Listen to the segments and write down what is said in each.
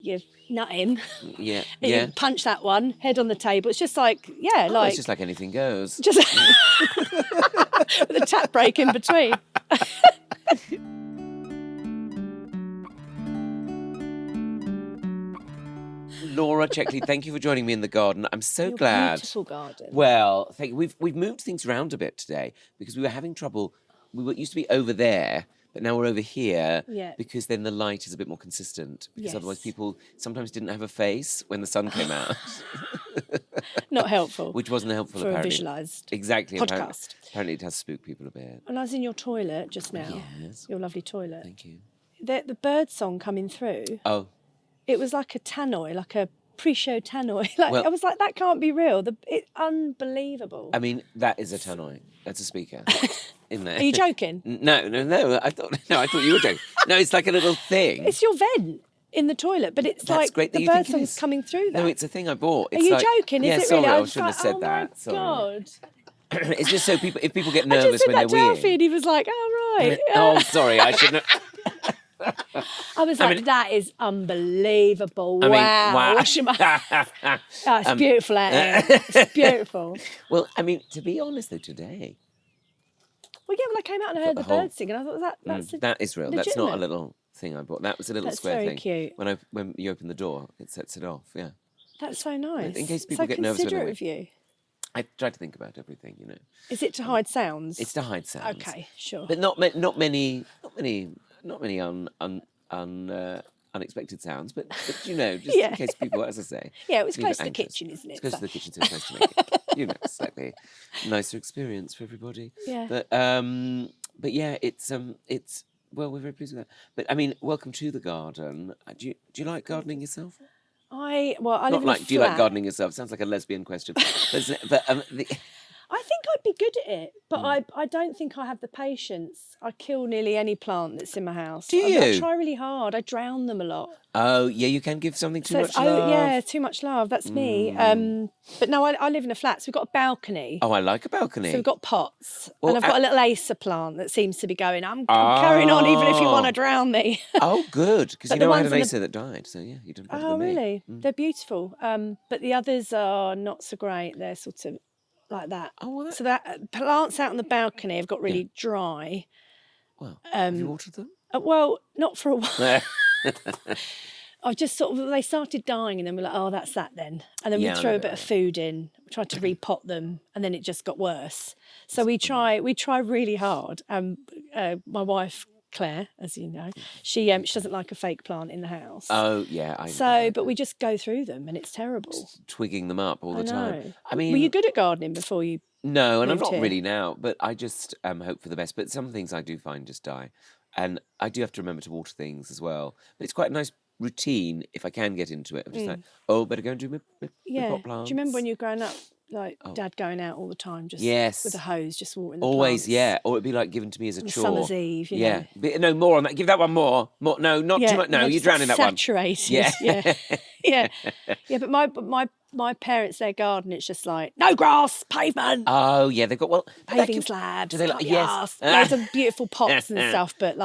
you nut him. Yeah, And yeah. you punch that one, head on the table. It's just like, It's just like anything goes. just with a tap break in between. Laura Checkley, thank you for joining me in the garden. I'm so Your glad. beautiful garden. Well, thank you. We've moved things around a bit today because we were having trouble. Used to be over there, but now we're over here because then the light is a bit more consistent. Because otherwise people sometimes didn't have a face when the sun came out. Not helpful. Which wasn't helpful, for apparently. a visualised Exactly. podcast. Apparently it does spook people a bit. And I was in your toilet just now. Yes. Your lovely toilet. Thank you. The bird song coming through. Oh. It was like a tannoy, like a pre-show tannoy. I was like, that can't be real. It's unbelievable. I mean, that is a tannoy. That's a speaker. In there. Are you joking? No. I thought you were joking. No, it's like a little thing. It's your vent in the toilet, but it's That's like great that the you bird think it song's is. coming through that. No, it's a thing I bought. Are you joking? Yeah, Is it sorry, really? I was shouldn't have said that. Oh my God. It's just so if people get I just nervous said when that they're to Alfie weird. and he was like, oh, right. Oh, sorry, I shouldn't have. I was like, that is unbelievable. I mean, wow. Washing my... Oh, it's beautiful out here. It's beautiful. Well, I mean, to be honest, though, today... Well, yeah, when I came out and I heard the birds singing, I thought that is real. legitimate. That's not a little thing I bought. That was a little square very thing. Cute. When you open the door, it sets it off, yeah. That's so nice. In case people get nervous when they're considerate of you. I try to think about everything, you know. Is it to hide sounds? It's to hide sounds. Okay, sure. But not many unexpected sounds. But you know, just in case people, as I say. Yeah, it was close to the kitchen, isn't it? It's close to the kitchen, so it's nice to make it, you know, slightly nicer experience for everybody. Yeah. But yeah, it's well, we're very pleased with that. But I mean, welcome to the garden. Do you like gardening yourself? I live Not in a like, flat. do you like gardening yourself? Sounds like a lesbian question. But I think I'd be good at it, but I don't think I have the patience. I kill nearly any plant that's in my house. Do you? I try really hard. I drown them a lot. Oh, yeah, you can give something too much love. Oh, yeah, too much love. That's me. But no, I live in a flat, so we've got a balcony. Oh, I like a balcony. So we've got pots. Well, and I've got a little Acer plant that seems to be going, I'm carrying on even if you want to drown me. Oh, good. Because you know I had an Acer that died, so yeah, you done better than me. Oh, really? They're beautiful. But the others are not so great. They're sort of like that. Oh, well, so that plants out on the balcony have got really dry. Well, have you watered them? Well, not for a while. I've just sort of, they started dying and then we're like, oh, that's that then. And then we throw a bit of food in, we tried to repot them and then it just got worse. So we try really hard. My wife, Claire, as you know, she doesn't like a fake plant in the house. Oh, yeah. But we just go through them and it's terrible. Just twigging them up all the time. I mean, were you good at gardening before you No, and I'm not here? really now, but I just hope for the best. But some things I do find just die. And I do have to remember to water things as well. But it's quite a nice routine if I can get into it. I'm just like, better go and do my pot plants. Do you remember when you were growing up, like Dad going out all the time, just with a hose, just watering the Always, plants? Yeah. Or it'd be like given to me as a chore. Summer's Eve, you know. But, no, more on that. Give that one more. No, not too much. No, you're drowning that one. Saturated. Yeah. Yeah. But my parents, their garden, it's just like no grass, pavement. Oh yeah, they've got paving slabs. Do they like loads of beautiful pots and stuff, but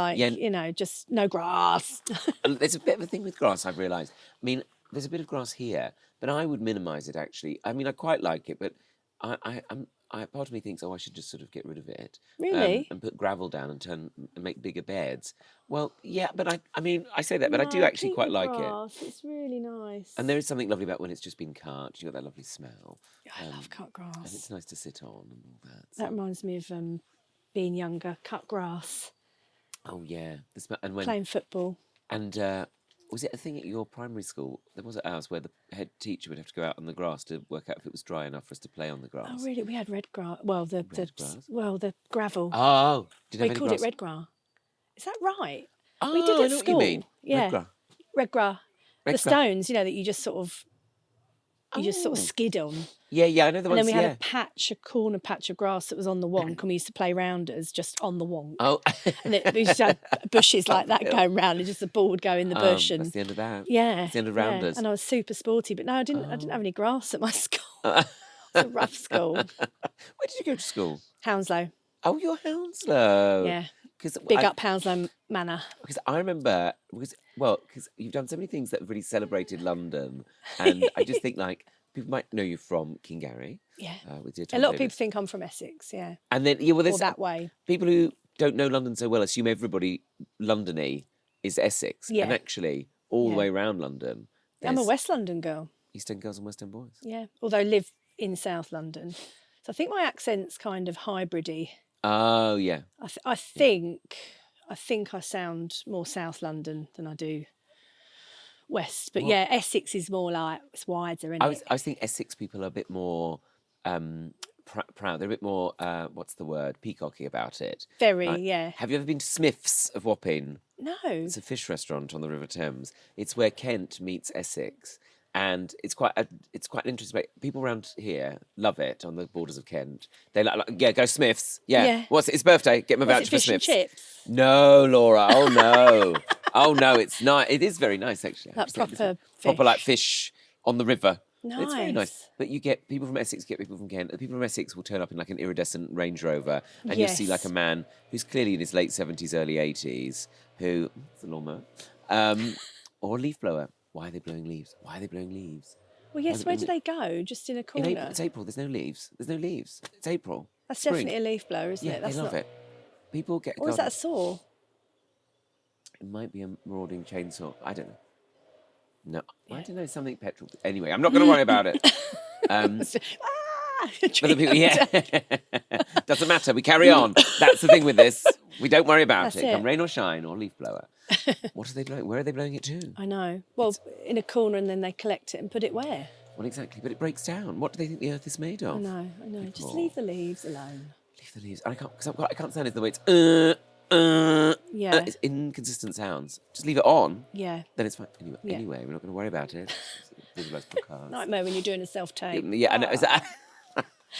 just no grass. There's a bit of a thing with grass, I've realised. I mean, there's a bit of grass here, but I would minimise it actually. I mean, I quite like it, but part of me thinks, I should just sort of get rid of it. Really? And put gravel down and make bigger beds. Well, yeah, but I mean, I say that, but I do actually quite like it. It's really nice. And there is something lovely about when it's just been cut. You got that lovely smell. Yeah, I love cut grass. And it's nice to sit on and all that. So. That reminds me of being younger, cut grass. Oh yeah, playing football. And was it a thing at your primary school? There was at ours where the head teacher would have to go out on the grass to work out if it was dry enough for us to play on the grass. Oh really? We had red grass. Well, the gravel. Oh, we called it red grass. Is that right? Oh, we did I at know school. What you mean. Yeah, red grass. The stones, that you just sort of. Just sort of skid on. Yeah, I know the ones. And then we had a corner patch of grass that was on the wonk, and we used to play rounders just on the wonk. Oh. And we used to have bushes like that going round, and just the ball would go in the bush. And that's the end of that. Yeah. That's the end of rounders. Yeah. And I was super sporty, but no, I didn't have any grass at my school. It's a rough school. Where did you go to school? Hounslow. Oh, you're Hounslow. Yeah. Big up Hounslow Manor. Because I remember, well, because you've done so many things that have really celebrated London, and I just think like people might know you from Kingarry. Yeah. With your A lot of people think I'm from Essex, yeah. And then, well, there's that way. People who don't know London so well assume everybody Londony is Essex. Yeah. And actually, all the way around London. I'm a West London girl. East End girls and West End boys. Yeah, although I live in South London. So I think my accent's kind of hybridy. Oh, yeah. I think I sound more South London than I do West. But yeah, Essex is more like, it's wider, isn't it? I think Essex people are a bit more proud. They're a bit more, what's the word, peacocky about it. Very, yeah. Have you ever been to Smith's of Wapping? No. It's a fish restaurant on the River Thames. It's where Kent meets Essex. And it's quite interesting. People around here love it on the borders of Kent. They like go Smiths. Yeah. What's it? It's birthday. Get my voucher for Smiths. And chips? No, Laura. Oh no. Oh no. It's nice. It is very nice actually. That proper like fish on the river. Nice. It's very nice. But you get people from Essex, get people from Kent. The people from Essex will turn up in like an iridescent Range Rover, and you'll see like a man who's clearly in his late 70s, early 80s, who it's a lawnmower, or a leaf blower. Why are they blowing leaves? Why are they blowing leaves? Well, yes, where do they go? Just in a corner? It's April. There's no leaves. It's April. That's Spring. definitely a leaf blower, isn't it? They love it. People get... Or is that a saw? It might be a marauding chainsaw. I don't know. No, I don't know. Something petrol... Anyway, I'm not going to worry about it. But the people, doesn't matter. We carry on. That's the thing with this. We don't worry about it. Come rain or shine or leaf blower. What are they blowing? Where are they blowing it to? I know. Well, in a corner, and then they collect it and put it where? Well, exactly. But it breaks down. What do they think the earth is made of? I know. People. Just leave the leaves alone. Leave the leaves. I can't stand it the way it's. It's inconsistent sounds. Just leave it on. Yeah. Then it's fine. Anyway, we're not going to worry about it. Nightmare when you're doing a self-tape. Yeah, I know.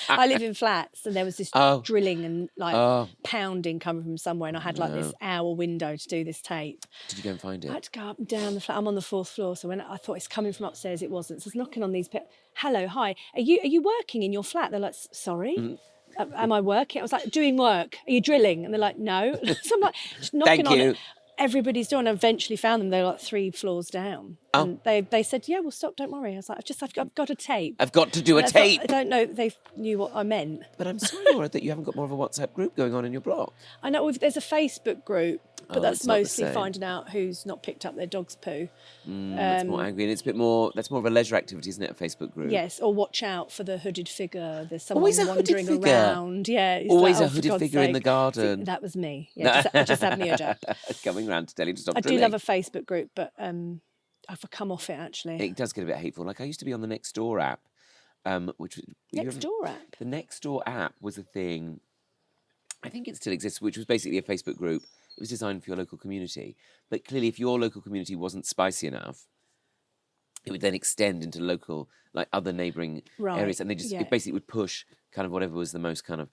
I live in flats, and there was this drilling and pounding coming from somewhere, and I had this hour window to do this tape. Did you go and find it? I had to go up and down the flat. I'm on the 4th floor, so when I thought it's coming from upstairs, it wasn't. So I was knocking on these. Hello, hi. Are you working in your flat? They're like, sorry. Am I working? I was like, doing work. Are you drilling? And they're like, no. So I'm like, just knocking on it. Everybody's doing. I eventually found them. They were like 3 floors down. And they said, yeah, well, stop, don't worry. I was like, I've got a tape. I've got to do a tape. I don't know if they knew what I meant. But I'm sorry, Laura, that you haven't got more of a WhatsApp group going on in your block. I know there's a Facebook group, but that's mostly finding out who's not picked up their dog's poo. That's more angry, and that's more of a leisure activity, isn't it, a Facebook group? Yes, or watch out for the hooded figure. There's someone wandering around. Yeah, always a hooded figure in the garden. See, that was me. Yeah, just had me a job. Coming round to tell you to stop I drilling. do love a Facebook group, but I've come off it actually. It does get a bit hateful. Like I used to be on the Nextdoor app, which Nextdoor app. The Nextdoor app was a thing. I think it still exists, which was basically a Facebook group. It was designed for your local community, but clearly, if your local community wasn't spicy enough, it would then extend into local, like other neighbouring areas, and it basically would push kind of whatever was the most kind of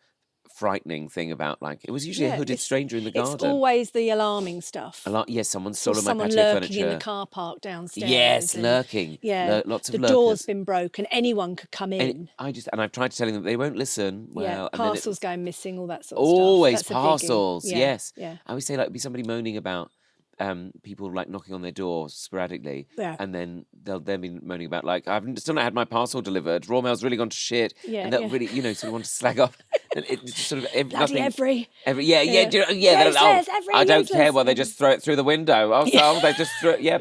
frightening thing about, like, it was usually a hooded stranger in the garden. It's always the alarming stuff. Yes, someone's stolen my patio furniture. Someone lurking in the car park downstairs. Yes, lurking. Yeah, lots of the lurkers. door's been broken. Anyone could come in. And I've tried to tell them they won't listen. Well, parcels going missing, all that sort of stuff. Always parcels. Yes. Yeah. I always say like, be somebody moaning about people like knocking on their door sporadically, and then they'll then be moaning about like, I've still not had my parcel delivered. Raw mail's really gone to shit, and they'll really, sort of want to slag off. And it's just sort of every I don't care. Well, they just throw it through the window. Oh, so they just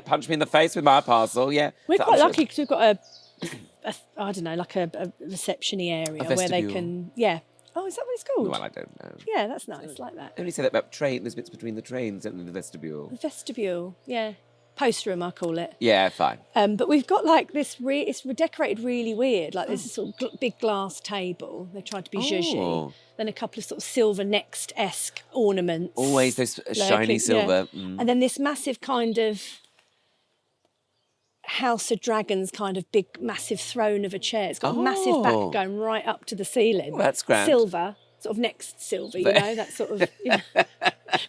punch me in the face with my parcel. Yeah, we're quite lucky because we've got I don't know, like a reception-y area where they can. Yeah. Oh, is that what it's called? Well, I don't know. Yeah, that's nice, like that. They only say that about there's bits between the trains, don't they, the vestibule? The vestibule, yeah. Post room, I call it. Yeah, fine. But we've got like this, it's decorated really weird. Like there's a sort of big glass table. They tried to be zhuzhy. Then a couple of sort of silver Next-esque ornaments. Always those shiny silver. Yeah. And then this massive kind of House of Dragons kind of big, massive throne of a chair. It's got a massive back going right up to the ceiling. Well, that's grand. Silver, sort of next silver, that sort of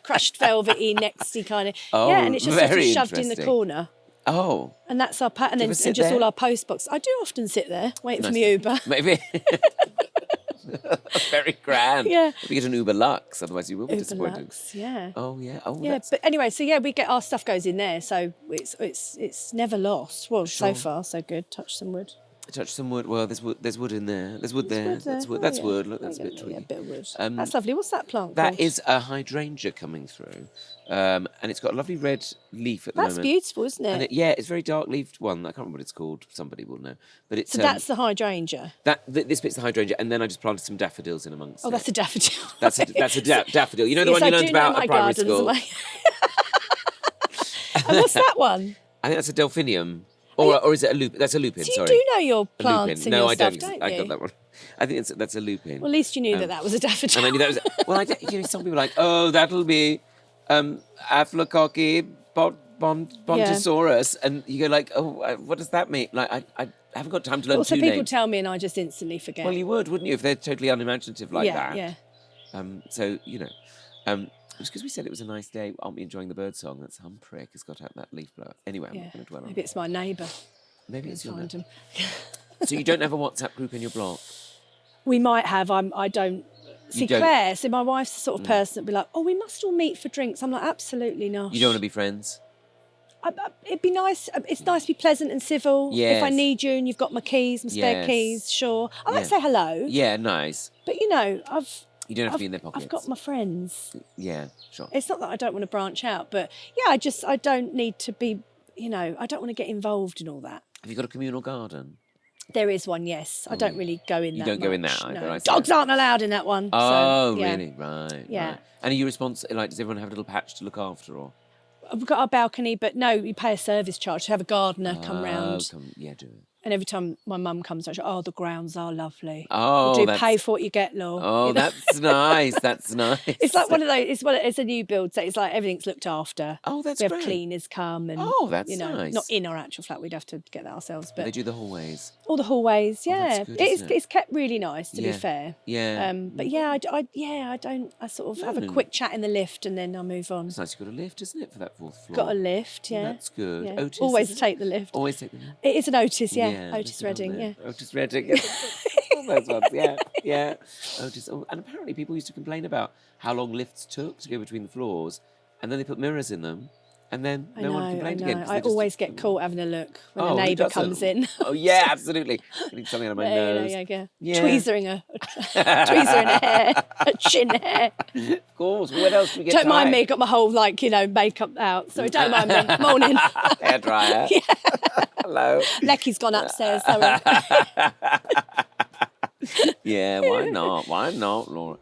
crushed velvety, nexty kind of. And it's just sort of shoved in the corner. Oh. And that's our and then just all our post box. I do often sit there waiting for my Uber. Maybe. Very grand. Yeah. If you get an Uber Lux, otherwise you will be Uber disappointed. Lux, yeah. Oh yeah. Oh yeah. But anyway, so yeah, we get our stuff goes in there, so it's never lost. Well, so far so good. Touch some wood. Touch some wood. Well, there's wood in there. There's wood there. That's wood. Oh, That's yeah. wood. Look, that's a bit twiggy. Yeah, a bit of wood. That's lovely. What's that plant That called? is a hydrangea coming through, and it's got a lovely red leaf at the moment. That's beautiful, isn't it? And it's very dark leafed one. I can't remember what it's called. Somebody will know. But it's so that's the hydrangea. This bit's the hydrangea, and then I just planted some daffodils in amongst. Oh, that's a daffodil. That's a daffodil. You know the yes, one you I learned do know about my at primary gardens, school. And what's that one? I think that's a delphinium. Or is it a lupin? That's a lupin, So you sorry. do know your plants and no, your I stuff, don't. don't I you? got that one. I think that's a lupin. Well, at least you knew that was a daffodil. And I knew that was... Well, some people are like, oh, that'll be Aphelococci Bontosaurus. And you go like, oh, what does that mean? Like, I haven't got time to learn Also, two people names. tell me and I just instantly forget. Well, you would, wouldn't you, if they're totally unimaginative like that? Yeah. So, it's because we said it was a nice day. Aren't we enjoying the bird song? That's Humprick has got out that leaf blower. Anyway, I'm not going to dwell on Maybe it's my neighbour. Maybe it's your neighbour. him. So you don't have a WhatsApp group in your block? We might have. I don't. See, Claire, so my wife's the sort of person that'd be like, oh, we must all meet for drinks. I'm like, absolutely not. You don't want to be friends? It'd be nice. It's nice to be pleasant and civil. Yes. If I need you and you've got my keys, my spare keys, sure. I might say hello. Yeah, nice. But, You don't have to be in their pockets. I've got my friends. Yeah, sure. It's not that I don't want to branch out, but yeah, I don't need to be, I don't want to get involved in all that. Have you got a communal garden? There is one, yes. I don't really go in that. You don't go in much, that either. no. Dogs aren't allowed in that one. Oh, so, yeah. really? Right. Yeah. Right. And are you responsible? Like, does everyone have a little patch to look after, or? We've got our balcony, but no, you pay a service charge to have a gardener come round. Yeah, do it. And every time my mum comes, I say, oh, the grounds are lovely. Oh, you do pay for what you get, Law. Oh, that's nice. That's nice. It's like one of those. It's a new build, so it's like everything's looked after. Oh, that's we great. have cleaners come, and that's nice. Not in our actual flat. We'd have to get that ourselves. But they do the hallways. All the hallways, yeah. That's good, it's kept really nice, to be fair. Yeah. But yeah, I don't. I sort of have a quick chat in the lift and then I move on. It's nice you've got a lift, isn't it, for that fourth floor? Got a lift, yeah. That's good. Yeah. Otis, always take the lift. Always take the lift. It is an Otis, yeah. Otis Redding, yeah. Otis Redding. All those ones, yeah. Otis. Oh, and apparently people used to complain about how long lifts took to go between the floors, and then they put mirrors in them, and then no one complained again. I always get caught having a look when a neighbour comes in. Oh yeah, absolutely. Getting something out of my nose. Yeah. Tweezering her hair, a chin hair. Of course. What else do we get? Don't mind me. Got my whole makeup out. Sorry, don't mind me. Morning. Hairdryer. Yeah. Hello. Lecky's gone upstairs. Sorry. Yeah. Why not? Why not, Laura?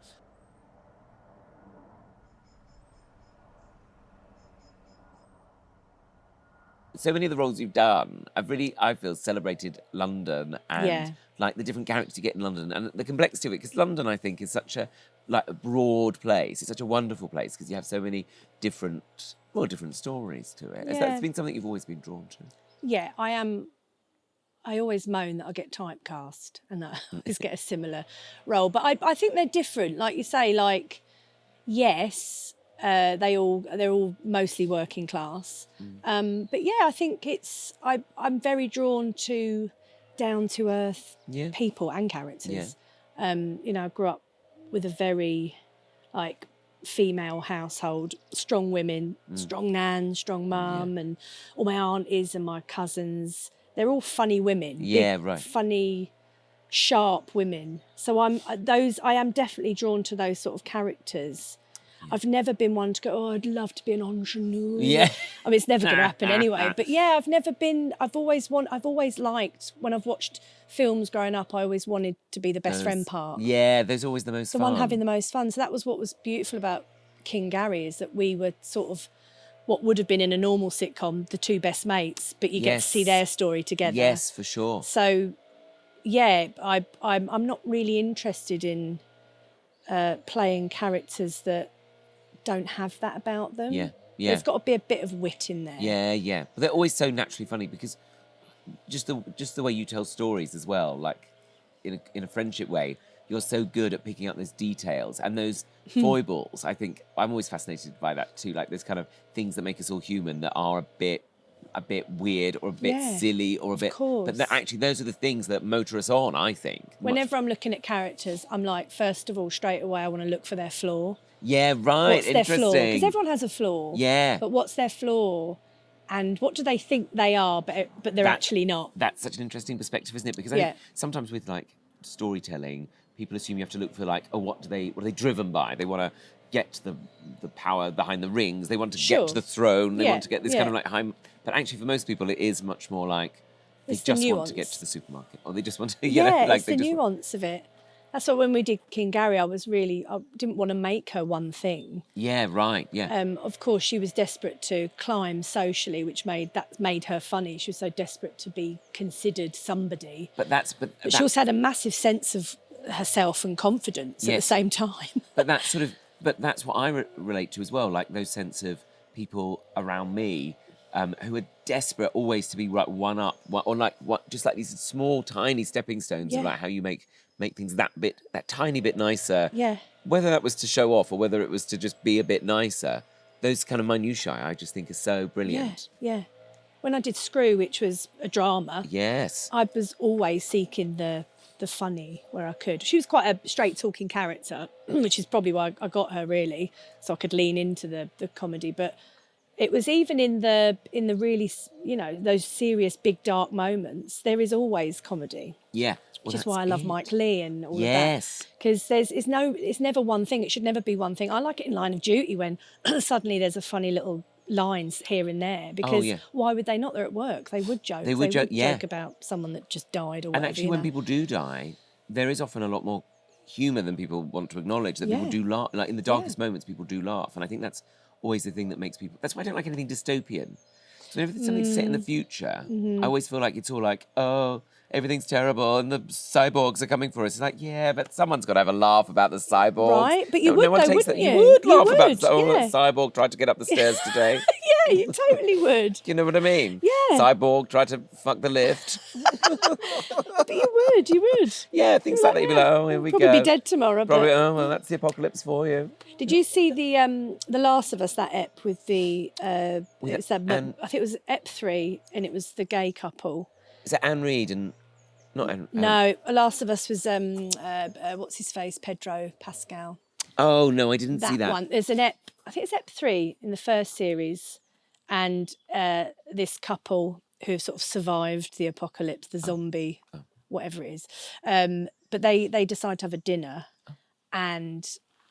So many of the roles you've done, I feel, celebrated London and like the different characters you get in London and the complexity of it. Because London, I think, is such a broad place. It's such a wonderful place because you have so many different stories to it. Yeah. That's been something you've always been drawn to. Yeah, I am. I always moan that I get typecast and that I always get a similar role. But I think they're different. Like you say, yes. They're all mostly working class, but yeah, I think I'm very drawn to down to earth people and characters. Yeah. I grew up with a very female household, strong women, strong nan, strong mum, and all my aunties and my cousins. They're all funny women. Yeah, right. Funny, sharp women. So I am definitely drawn to those sort of characters. I've never been one to go, oh, I'd love to be an ingenue. Yeah. I mean, it's never going to happen anyway. But yeah, I've always liked, when I've watched films growing up, I always wanted to be the best friend part. Yeah, there's always the most fun. The one having the most fun. So that was what was beautiful about King Gary, is that we were sort of what would have been in a normal sitcom, the two best mates, but you get to see their story together. Yes, for sure. So, yeah, I'm not really interested in playing characters that don't have that about them. Yeah. There's got to be a bit of wit in there. Yeah. But they're always so naturally funny because just the way you tell stories as well, like in a friendship way, you're so good at picking up those details and those foibles. I think I'm always fascinated by that too, like those kind of things that make us all human that are a bit a bit weird or a bit silly or a bit... course. But actually, those are the things that motor us on, I think. Whenever I'm looking at characters, I'm like, first of all, straight away, I want to look for their flaw. Yeah, right. What's their flaw? Because everyone has a flaw. Yeah. But what's their flaw? And what do they think they are, but they're actually not? That's such an interesting perspective, isn't it? Because I think sometimes with like storytelling, people assume you have to look for like, what are they driven by? They want to get the power behind the rings. They want to get to the throne. They want to get this kind of like high. But actually, for most people, it is much more like they just want to get to the supermarket, or they just want to. It's the nuance of it. That's why when we did King Gary, I didn't want to make her one thing. Yeah, right. Yeah. Of course, she was desperate to climb socially, which made her funny. She was so desperate to be considered somebody. But she also had a massive sense of herself and confidence at the same time. But that's what I relate to as well. Like those sense of people around me who are desperate always to be one up, just like these small, tiny stepping stones of like how you make things that tiny bit nicer. Yeah. Whether that was to show off or whether it was to just be a bit nicer, those kind of minutiae I just think are so brilliant. Yeah. When I did Screw, which was a drama, I was always seeking the funny where I could. She was quite a straight talking character, which is probably why I got her really, so I could lean into the comedy. But it was even in the really, those serious big dark moments, there is always comedy. Yeah. Which is why I love Mike Leigh and all of that. Because it's never one thing. It should never be one thing. I like it in Line of Duty when suddenly there's a funny little lines here and there. Because why would they not? They're at work. They would joke. They would joke about someone that just died or whatever. And actually, when people do die, there is often a lot more humour than people want to acknowledge. That people do laugh. Like in the darkest moments, people do laugh. And I think that's always the thing that makes people... That's why I don't like anything dystopian. So whenever something's set in the future, I always feel like it's all like, oh... everything's terrible and the cyborgs are coming for us. It's like, yeah, but someone's got to have a laugh about the cyborgs. Right, but you would, no one takes wouldn't that. you? You would laugh would, about, that cyborg tried to get up the stairs today. Yeah, you totally would. Do you know what I mean? Yeah. Cyborg tried to fuck the lift. But you would. Yeah, things like that. You'd be like, oh, here we go. Probably be dead tomorrow. Probably, oh, well, that's the apocalypse for you. Did you see the Last of Us, that ep with the, I think it was ep 3 and it was the gay couple. Is it Anne Reid and... No, Last of Us was what's his face, Pedro Pascal. Oh no, I didn't see that one. There's an ep, I think it's ep 3 in the first series, and this couple who have sort of survived the apocalypse, the zombie, whatever it is. But they decide to have a dinner, and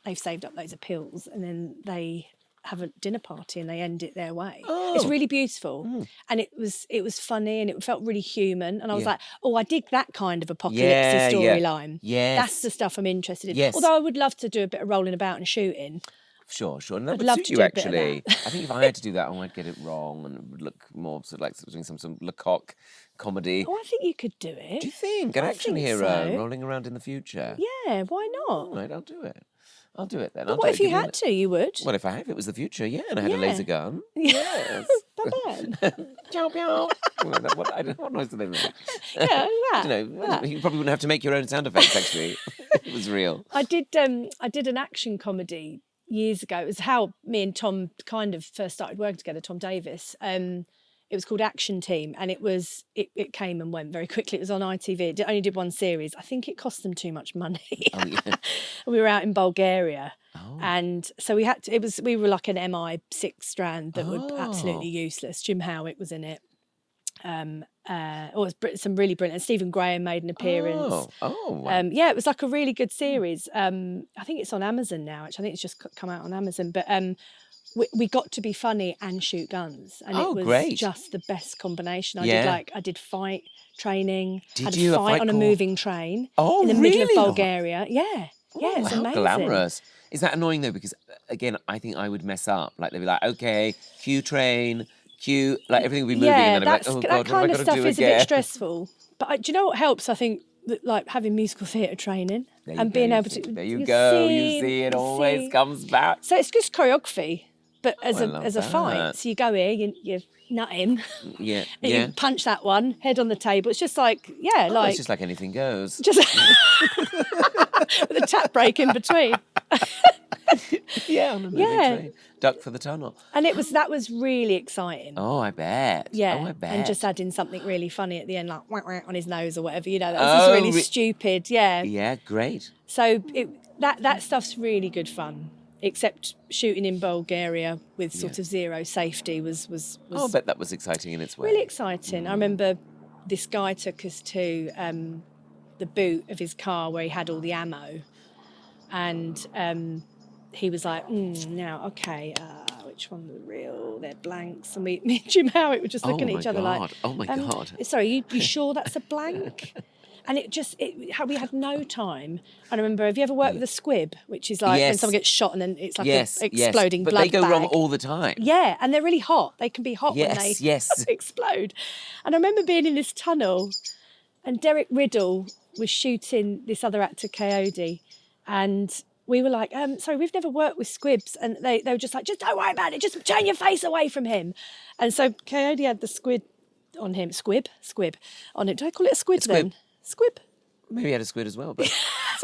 they've saved up loads of pills, and then they have a dinner party and they end it their way. It's really beautiful. And it was funny and it felt really human. And I was like, I dig that kind of apocalypse storyline. Yes. That's the stuff I'm interested in. Yes. Although I would love to do a bit of rolling about and shooting. Sure. And that would suit you, actually. I think if I had to do that, I might get it wrong and it would look more sort of like doing some Lecoq comedy. Oh, I think you could do it. Do you think? An action hero rolling around in the future? Yeah, why not? All right, I'll do it. I'll do it then. But what if you had to? You would? Well, if it was the future, and I had a laser gun. Yes. Bye-bye. Chow, chow. What noise do they make? Yeah, that. I don't know. You probably wouldn't have to make your own sound effects, actually. It was real. I did an action comedy years ago. It was how me and Tom kind of first started working together, Tom Davis. It was called Action Team, and it came and went very quickly. It was on ITV. It only did one series. I think it cost them too much money. Oh, yeah. We were out in Bulgaria, and so we had to. We were like an MI6 strand that were absolutely useless. Jim Howitt was in it. It was some really brilliant. And Stephen Graham made an appearance. Wow. It was like a really good series. I think it's on Amazon now. Actually, I think it's just come out on Amazon, but. We got to be funny and shoot guns, and it was just the best combination. I did fight training. Had a fight on a moving train in the middle of Bulgaria. Yeah, it's amazing. Glamorous. Is that annoying though? Because again, I think I would mess up. Like they'd be like, okay, cue train, cue, like everything would be moving, and then I'd be like, oh God, that kind of stuff is again? A bit stressful. But do you know what helps? I think like having musical theatre training and being able to. There you go. You see, it always comes back. So it's just choreourage. But as a fight, so you go here, you nut him, and you punch that one, head on the table. It's just like, it's just like anything goes. Just with a tap break in between. Yeah, on a moving train. Duck for the tunnel. And that was really exciting. Oh, I bet. Yeah. Oh, I bet. And just adding something really funny at the end, like wah, wah, on his nose or whatever, that was just really stupid. Yeah. Yeah, great. So that stuff's really good fun. Except shooting in Bulgaria with sort of zero safety was Oh, I bet that was exciting in its way. Really exciting. I remember this guy took us to the boot of his car where he had all the ammo. And he was like, now, okay, which one's the real? They're blanks. And me and Jim Howitt were just looking at each other like... Oh, my God. Sorry, you sure that's a blank? And we had no time. And I remember, have you ever worked with a squib, which is like when someone gets shot and then it's like an exploding blood bag. But they go wrong all the time. Yeah, and they're really hot. They can be hot when they explode. And I remember being in this tunnel and Derek Riddle was shooting this other actor, Coyote, and we were like, sorry, we've never worked with squibs. And they were just like, just don't worry about it. Just turn your face away from him. And so Coyote had the squib on him. Squib on it. Do I call it a squid then? Squib. Maybe he had a squid as well, but...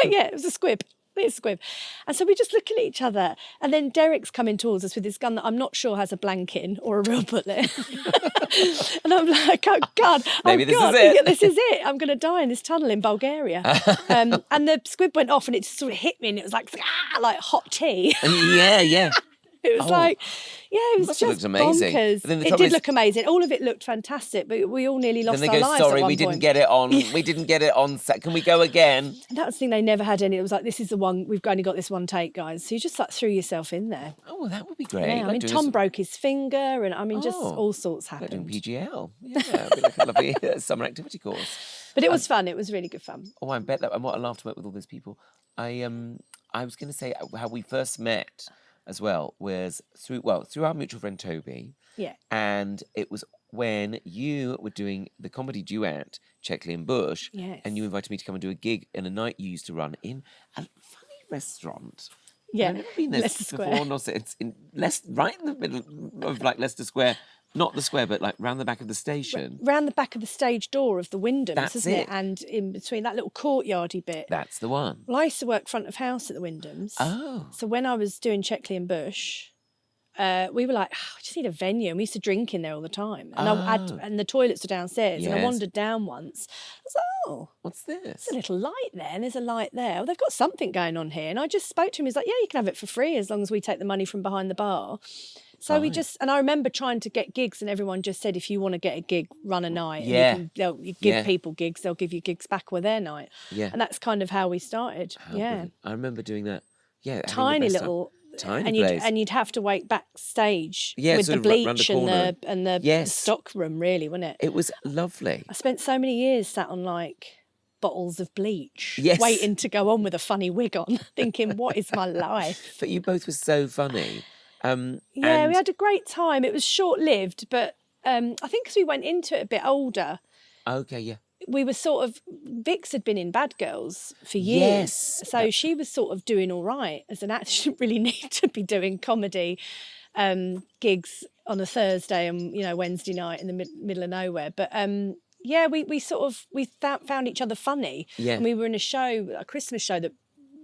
Yeah, it was a squib. It's a squib. And so we're just looking at each other. And then Derek's coming towards us with this gun that I'm not sure has a blank in or a real bullet. And I'm like, oh, God. Maybe this is it. Yeah, this is it. I'm going to die in this tunnel in Bulgaria. And the squib went off and it just sort of hit me and it was like hot tea. Yeah. It was like, it was just amazing. bonkers. It did look amazing. All of it looked fantastic, but we all nearly lost our lives at one point. Sorry, we didn't get it on. We didn't get it on set. Can we go again? And that was the thing, they never had any. It was like, this is the one, we've only got this one take, guys. So you just like threw yourself in there. Oh, well, that would be great. Yeah, I mean, Tom broke his finger and just all sorts happened. Like doing PGL. Yeah, it'd be like a lovely summer activity course. But it was fun. It was really good fun. Oh, I bet that. And what I love to work with all these people. I was going to say how we first met as well was through our mutual friend Toby. Yeah. And it was when you were doing the comedy duet Checkley and Bush. Yes. And you invited me to come and do a gig in a night you used to run in a funny restaurant. Yeah. I've never been there Leicester before. Square. No, it's right in the middle of like Leicester Square. Not the square, but like round the back of the station. Round the back of the stage door of the Wyndhams, That's isn't it? it. And in between that little courtyardy bit. That's the one. Well, I used to work front of house at the Wyndhams. Oh. So when I was doing Checkley and Bush, we were like, we just need a venue. And we used to drink in there all the time. And and the toilets are downstairs. Yes. And I wandered down once. I was like, oh. What's this? There's a little light there and there's a light there. Well, they've got something going on here. And I just spoke to him. He's like, yeah, you can have it for free as long as we take the money from behind the bar. So we and I remember trying to get gigs and everyone just said, if you want to get a gig, run a night. Yeah. And you give people gigs, they'll give you gigs back with their night. Yeah. And that's kind of how we started. Brilliant. I remember doing that. Yeah. Tiny little... Tiny place. And you'd have to wait backstage with sort the of bleach the and the stock room, really, wasn't it? It was lovely. I spent so many years sat on like bottles of bleach, yes. waiting to go on with a funny wig on, thinking, what is my life? But you both were so funny. We had a great time. It was short-lived, but I think because we went into it a bit older. Okay, yeah. We were sort of... Vix had been in Bad Girls for years. Yes. So she was sort of doing all right as an actor. She didn't really need to be doing comedy gigs on a Thursday and, Wednesday night in the middle of nowhere. But... we found each other funny. Yeah. And we were in a Christmas show that,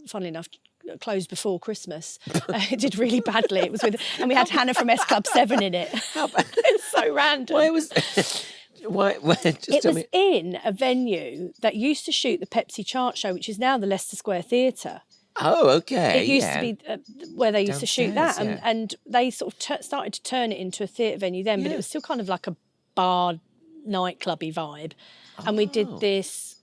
funnily enough, closed before Christmas. It did really badly. It was and we had Hannah from S Club 7 in it. How bad? It's so random. Why was... Why? It was in a venue that used to shoot the Pepsi Chart Show, which is now the Leicester Square Theatre. Oh, okay. It used to be where they used to shoot that, yeah. and they sort of started to turn it into a theatre venue then, but it was still kind of like a bar nightclubby vibe. And we did this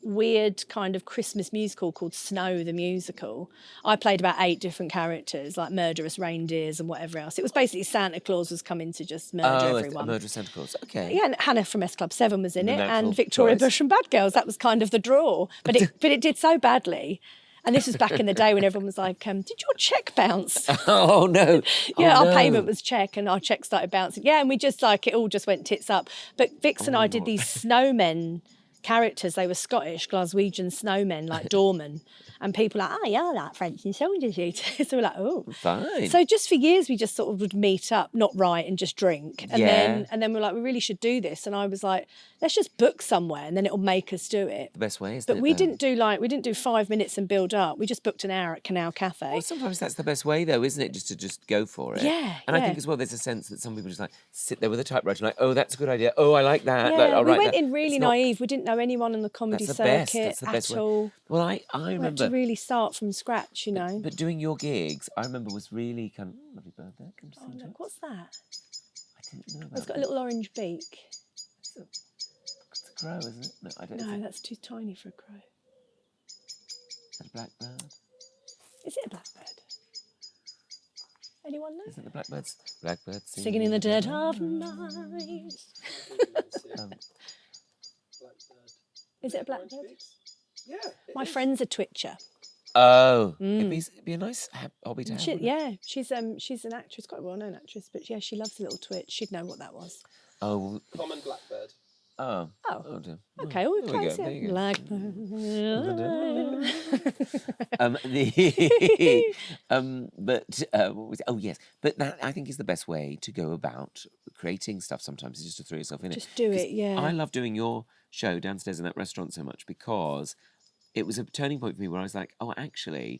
weird kind of Christmas musical called Snow the Musical. I played about 8 different characters, like murderous reindeers and whatever else. It was basically Santa Claus was coming to just murder everyone. A murderous Santa Claus, okay. Yeah, and Hannah from S Club 7 was in it, and Victoria Bush from Bad Girls. That was kind of the draw. But it did so badly. And this was back in the day when everyone was like, did your cheque bounce? Oh, no. Yeah, our payment was cheque and our cheque started bouncing. Yeah, and we just it all just went tits up. But Vix and I did these snowmen characters, they were Scottish, Glaswegian snowmen, like doormen. And people are like, oh, you're like French and soldiers, you two. So we're like, oh. Fine. So just for years, we just sort of would meet up, not write, and just drink. And then we're like, we really should do this. And I was like, let's just book somewhere and then it'll make us do it. The best way, isn't But it? we didn't do 5 minutes and build up. We just booked an hour at Canal Cafe. Well, sometimes that's the best way, though, isn't it? Just go for it. Yeah. And I think as well, there's a sense that some people just like sit there with a typewriter and like, oh, that's a good idea. Oh, I like that. Yeah, Like, I'll we write went that. in really naive. We didn't know anyone in the comedy circuit That's the best at way. all. Well, I We had remember. to really start from scratch, you know. But doing your gigs, I remember was really kind of lovely bird there. Come to Oh, see look, what's that? I didn't know about It's got a little orange beak. It's a crow, isn't it? No, I don't. No, that's too tiny for a crow. Is that a blackbird? Is it a blackbird? Anyone know? Is it the blackbirds? Singing in the dead of night. Is it a blackbird? Yeah. My friend's a twitcher. Oh, it'd be a nice hobby to have. She's an actress, quite a well-known actress, but yeah, she loves a little twitch. She'd know what that was. Oh. Common blackbird. Oh. Oh. Dear. Okay, we're There we close. go, Yeah. there you go. Blackbird. What was it? Oh yes, but that I think is the best way to go about creating stuff. Sometimes is just to throw yourself in it. Just do 'Cause it, yeah. I love doing your show downstairs in that restaurant so much because it was a turning point for me where I was like, oh, actually.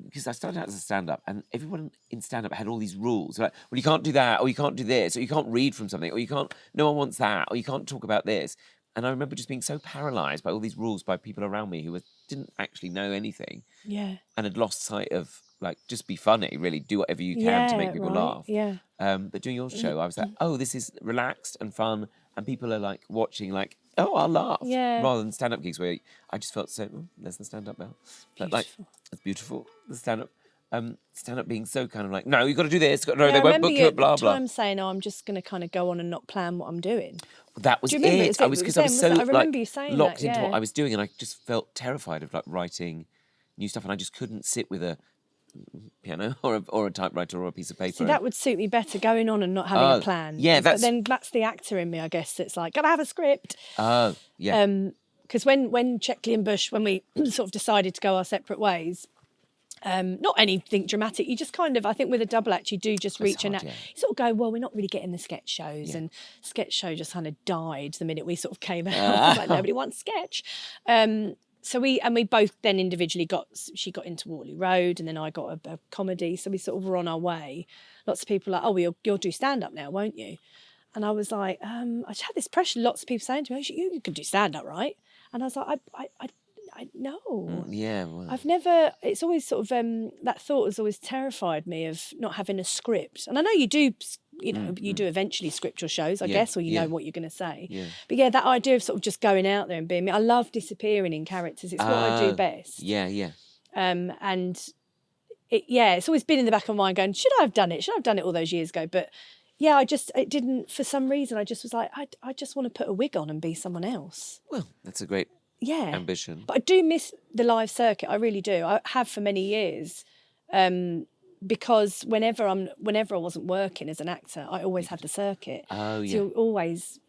Because I started out as a stand-up, and everyone in stand-up had all these rules. Like, well, you can't do that, or you can't do this, or you can't read from something, or you can't. No one wants that, or you can't talk about this. And I remember just being so paralysed by all these rules by people around me who didn't actually know anything, Yeah. and had lost sight of like just be funny, really do whatever you can to make people laugh. Yeah. But doing your show, I was like, oh, this is relaxed and fun, and people are like watching, like, oh, I'll laugh. Yeah. Rather than stand-up gigs where I just felt so. Oh, there's the stand-up bell. But like, it's beautiful. The stand-up being so kind of like, no, you've got to do this. No, they won't book you. Blah blah. I'm saying, oh, I'm just going to kind of go on and not plan what I'm doing. That was Do you remember? it. I was because I was so I remember like you saying locked that, into yeah. what I was doing, and I just felt terrified of like writing new stuff, and I just couldn't sit with a piano or a typewriter or a piece of paper. See, that would suit me better, going on and not having a plan. yeah, but then that's the actor in me, I guess. That's like, gotta have a script. Oh, yeah. Because when Checkley and Bush, when we sort of decided to go our separate ways, not anything dramatic. You just kind of, I think with a double act, you do just reach you sort of go, well, we're not really getting the sketch shows, and sketch show just kind of died the minute we sort of came out. It was like, nobody wants sketch. So we both then individually she got into Waterloo Road, and then I got a comedy. So we sort of were on our way. Lots of people were like, oh, well, you'll do stand up now, won't you? And I was like, I just had this pressure. Lots of people saying to me, you can do stand up, right? And I was like, I no. Yeah. Well. I've never. It's always sort of that thought has always terrified me of not having a script. And I know you do. You know, you do eventually script your shows, I guess, or you know what you're going to say. Yeah. But yeah, that idea of sort of just going out there and being me. I love disappearing in characters. It's what I do best. Yeah, yeah. And it's always been in the back of my mind going, should I have done it? Should I have done it all those years ago? But yeah, it didn't, for some reason, I just was like, I just want to put a wig on and be someone else. Well, that's a great ambition. But I do miss the live circuit. I really do. I have for many years. Because whenever I wasn't working as an actor, I always had the circuit. Oh, yeah. So you're always,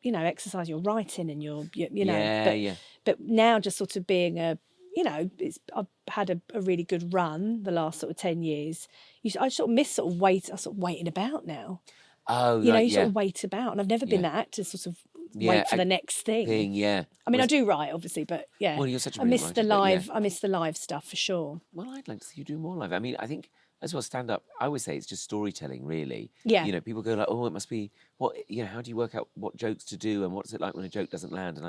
exercise your writing and your Yeah. But now just sort of being I've had a really good run the last sort of 10 years. I sort of miss sort of waiting about now. Oh, you sort of wait about, and I've never been that actor, sort of wait for the next thing. I mean, I do write, obviously, but yeah. Well, you're such a I miss brilliant the writer, live. I miss the live stuff for sure. Well, I'd like to see you do more live. I mean, I think as well stand up. I always say it's just storytelling, really. Yeah. People go like, oh, it must be what. How do you work out what jokes to do and what's it like when a joke doesn't land? And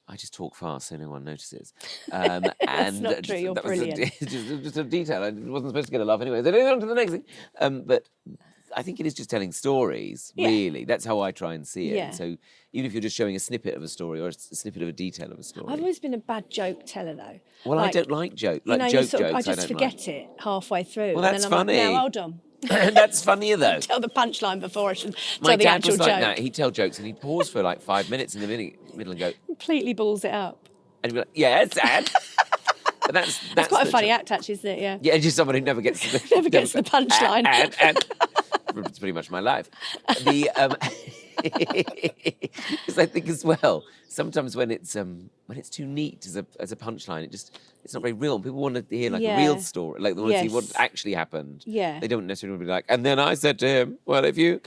I just talk fast so no one notices. That's not true. You're brilliant. Just a detail. I wasn't supposed to get a laugh anyway. So on to the next thing. But I think it is just telling stories, really. That's how I try and see it. Yeah. So even if you're just showing a snippet of a story or a snippet of a detail of a story. I've always been a bad joke teller, though. Well, I don't like joke. Like jokes, I just forget it halfway through. Well, that's and then I'm funny. Like, now, hold on. That's funnier, though. Tell the punchline before I should My tell the dad actual was like joke. that. He'd tell jokes and he'd pause for like 5 minutes in the middle and go... Completely balls it up. And he'd be like, yes, Dad. But that's quite a funny act, actually, isn't it? Yeah. Yeah, just someone who never gets the punchline. And it's pretty much my life. Because I think as well, sometimes when it's too neat as a punchline, it's not very real. People want to hear like a real story, like they want to see what actually happened. Yeah. They don't necessarily want to be like, and then I said to him, well, if you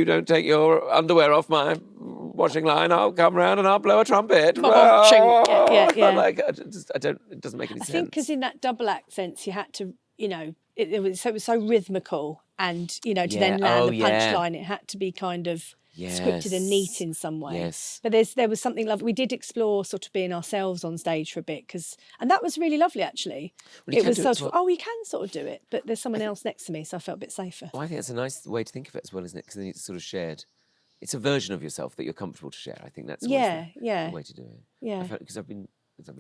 don't take your underwear off my washing line, I'll come round and I'll blow a trumpet. Yeah. Like, it doesn't make any sense. I think because in that double accents, you had to, it was so rhythmical, and to then land the punchline, it had to be kind of scripted and neat in some way. Yes. But there was something lovely. We did explore sort of being ourselves on stage for a bit, and that was really lovely actually. Well, it was sort of, you can sort of do it, but there's someone else next to me, so I felt a bit safer. Well, I think that's a nice way to think of it as well, isn't it? Because then it's sort of shared. It's a version of yourself that you're comfortable to share. I think that's always the way to do it. Yeah. Because I've been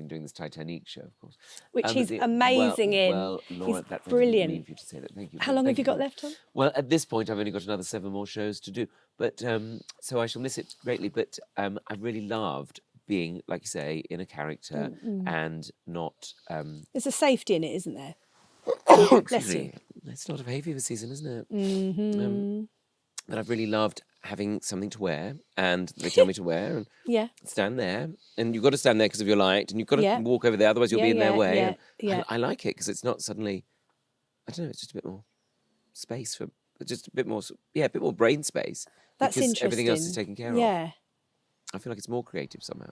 doing this Titanic show, of course. Which he's amazing in. Well, Laura, he's brilliant. For you to say that. Thank you. How long have you got left, Tom? Well, at this point, I've only got another 7 more shows to do. But so I shall miss it greatly. But I've really loved being, like you say, in a character and not... There's a safety in it, isn't there? Bless you. It's not a hay fever season, isn't it? Mm-hmm. But I've really loved having something to wear, and they tell me to wear, and stand there, and you've got to stand there because of your light, and you've got to walk over there, otherwise you'll be in their way. I like it because it's not suddenly, I don't know, it's just a bit more space for, just a bit more brain space. That's because interesting. Everything else is taken care of. Yeah. I feel like it's more creative somehow.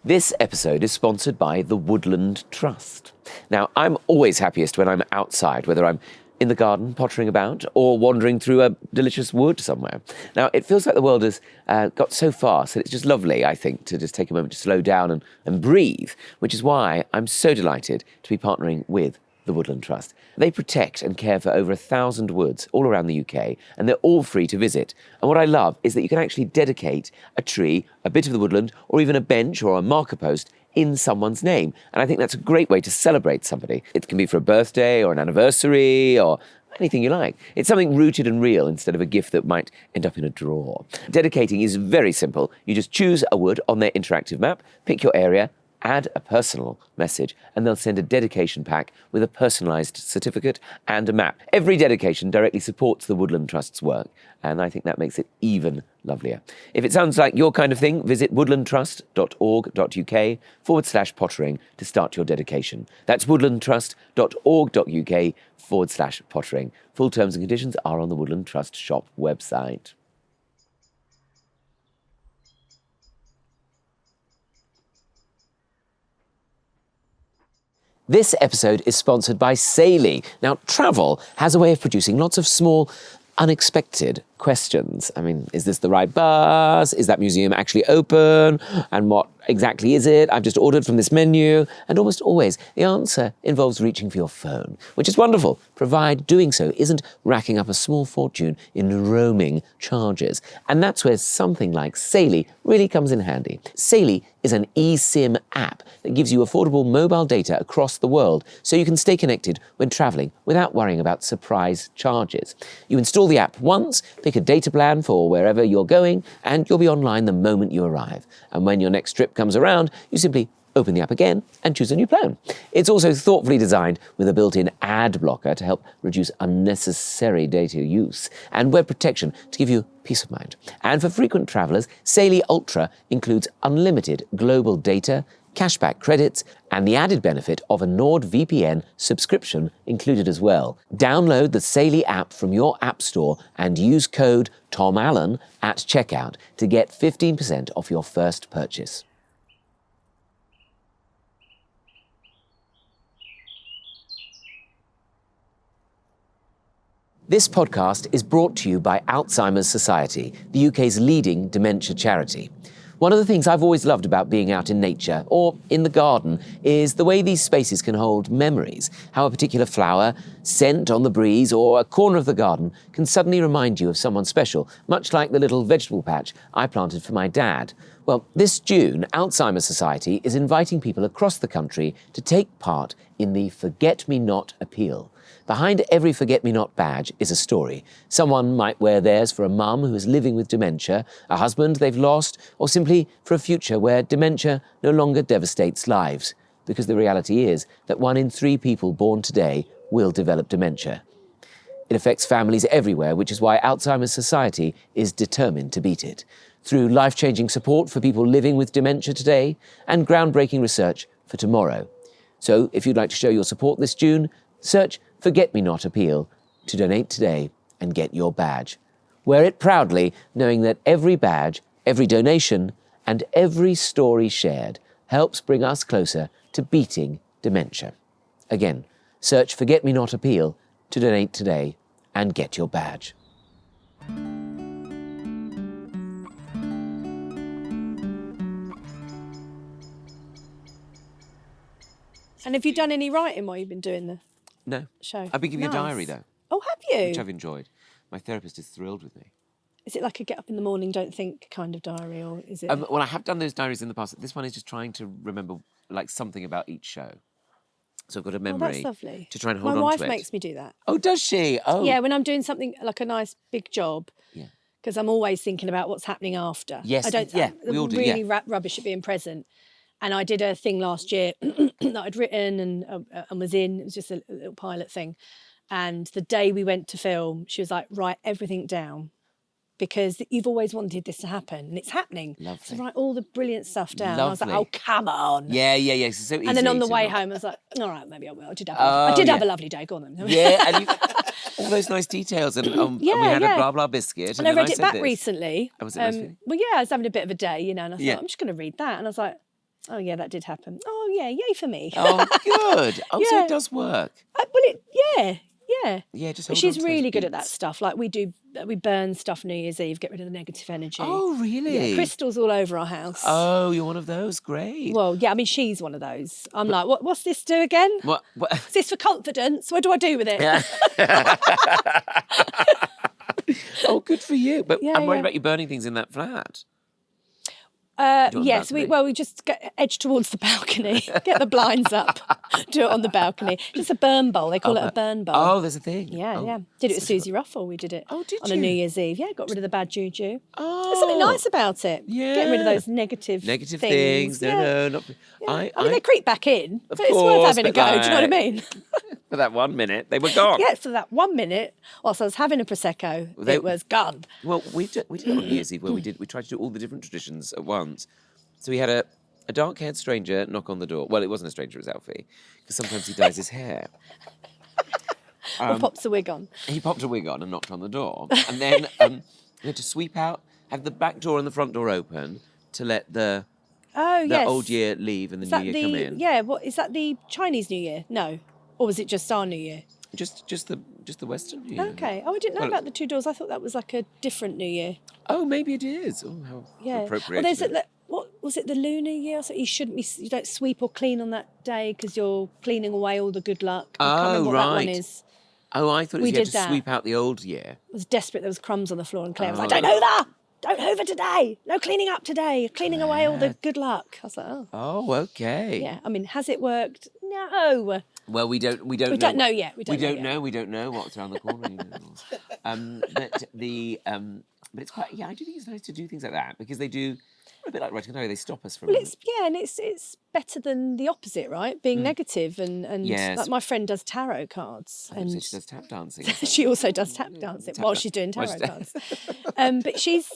This episode is sponsored by the Woodland Trust. Now, I'm always happiest when I'm outside, whether I'm in the garden pottering about or wandering through a delicious wood somewhere. Now, it feels like the world has got so fast that it's just lovely, I think, to just take a moment to slow down and breathe, which is why I'm so delighted to be partnering with the Woodland Trust. They protect and care for over 1,000 woods all around the UK, and they're all free to visit. And what I love is that you can actually dedicate a tree, a bit of the woodland, or even a bench or a marker post in someone's name. And I think that's a great way to celebrate somebody. It can be for a birthday or an anniversary or anything you like. It's something rooted and real instead of a gift that might end up in a drawer. Dedicating is very simple. You just choose a wood on their interactive map, pick your area, add a personal message, and they'll send a dedication pack with a personalised certificate and a map. Every dedication directly supports the Woodland Trust's work, and I think that makes it even lovelier. If it sounds like your kind of thing, visit woodlandtrust.org.uk/pottering to start your dedication. That's woodlandtrust.org.uk/pottering. Full terms and conditions are on the Woodland Trust shop website. This episode is sponsored by Saily. Now, travel has a way of producing lots of small, unexpected questions. I mean, is this the right bus? Is that museum actually open? And what exactly is it? I've just ordered from this menu. And almost always, the answer involves reaching for your phone, which is wonderful, provided doing so isn't racking up a small fortune in roaming charges. And that's where something like Saily really comes in handy. Saily is an eSIM app that gives you affordable mobile data across the world so you can stay connected when travelling without worrying about surprise charges. You install the app once, pick a data plan for wherever you're going, and you'll be online the moment you arrive. And when your next trip comes around, you simply open the app again and choose a new plan. It's also thoughtfully designed with a built-in ad blocker to help reduce unnecessary data use and web protection to give you peace of mind. And for frequent travellers, Saily Ultra includes unlimited global data, cashback credits, and the added benefit of a NordVPN subscription included as well. Download the Saily app from your app store and use code TOMALLEN at checkout to get 15% off your first purchase. This podcast is brought to you by Alzheimer's Society, the UK's leading dementia charity. One of the things I've always loved about being out in nature, or in the garden, is the way these spaces can hold memories. How a particular flower, scent on the breeze, or a corner of the garden can suddenly remind you of someone special, much like the little vegetable patch I planted for my dad. Well, this June, Alzheimer's Society is inviting people across the country to take part in the Forget Me Not appeal. Behind every forget-me-not badge is a story. Someone might wear theirs for a mum who is living with dementia, a husband they've lost, or simply for a future where dementia no longer devastates lives. because the reality is that 1 in 3 people born today will develop dementia. It affects families everywhere, which is why Alzheimer's Society is determined to beat it, through life-changing support for people living with dementia today and groundbreaking research for tomorrow. So if you'd like to show your support this June, search Forget Me Not Appeal to donate today and get your badge. Wear it proudly, knowing that every badge, every donation, and every story shared helps bring us closer to beating dementia. Again, search Forget Me Not Appeal to donate today and get your badge. And have you done any writing while you've been doing the show? I've been giving you a diary, though. Oh, have you? Which I've enjoyed. My therapist is thrilled with me. Is it like a get up in the morning, don't think kind of diary, or is it? Well, I have done those diaries in the past. This one is just trying to remember like something about each show. So I've got a memory. Oh, that's lovely. To try and hold My on wife to it. makes me do that. Oh, does she? Oh. Yeah, when I'm doing something like a nice big job. Yeah. Because I'm always thinking about what's happening after. Yes. We all do. Really rubbish at being present. And I did a thing last year that I'd written and was in. It was just a little pilot thing. And the day we went to film, she was like, write everything down, because you've always wanted this to happen, and it's happening. Lovely. So write all the brilliant stuff down. I was like, oh, come on. Yeah. It's so easy. And then on the way home, I was like, all right, maybe I will. I did have a lovely day. Go on then. Yeah, and all those nice details. And, and we had a blah, blah biscuit. And I read it back recently. Was it nice for you? Well, yeah, I was having a bit of a day, and I thought, I'm just going to read that. And I was like, oh, yeah, that did happen. Oh, yeah, yay for me. Oh, good. Oh, so it does work. Yeah, just but she's really good at that stuff. Like we burn stuff New Year's Eve, get rid of the negative energy. Oh, really? Yeah, crystals all over our house. Oh, you're one of those? Great. Well, yeah, I mean, she's one of those. I'm like, what's this do again? What? Is this for confidence? What do I do with it? Yeah. Oh, good for you. But I'm worried about you burning things in that flat. Yes, we just edge towards the balcony, get the blinds up, do it on the balcony. Just a burn bowl, they call it a burn bowl. Oh, there's a thing. Yeah. Did it with Susie Ruffle, we did it on a New Year's Eve. Yeah, got rid of the bad juju. Oh. There's something nice about it. Yeah. Getting rid of those negative things. No, not... Yeah. I mean, they creep back in, but it's worth having a go, do you know what I mean? For that 1 minute, they were gone. Yeah, for that 1 minute, whilst I was having a Prosecco, it was gone. Well, we did it on New Year's Eve where we tried to do all the different traditions at once. So we had a dark-haired stranger knock on the door. Well, it wasn't a stranger, it was Alfie, because sometimes he dyes his hair. Or pops a wig on. He popped a wig on and knocked on the door. And then we had to sweep out, have the back door and the front door open to let the old year leave and the new year come in. Yeah, what is that, the Chinese New Year? No. Or was it just our New Year? Just the Western New Year. Okay. Oh, I didn't know about the 2 doors. I thought that was like a different New Year. Oh, maybe it is. Oh, how appropriate. Well, what was it? The lunar year? So you don't sweep or clean on that day because you're cleaning away all the good luck. I can't remember what that one is. Oh, I thought you had to sweep out the old year. I was desperate. There was crumbs on the floor, and Claire was like, "Don't hoover! Don't hoover today! No cleaning up today! You're cleaning away all the good luck." I was like, "Oh." Oh, okay. Yeah. I mean, has it worked? No. Well, we don't know yet. We don't know what's around the corner. But it's quite. Yeah, I do think it's nice to do things like that because they do. A bit like writing a diary, they stop us from. Well, it's better than the opposite, right? Being negative and yes. Like my friend does tarot cards, and she does tap dancing. She also does tap dancing while she's doing tarot cards. But she's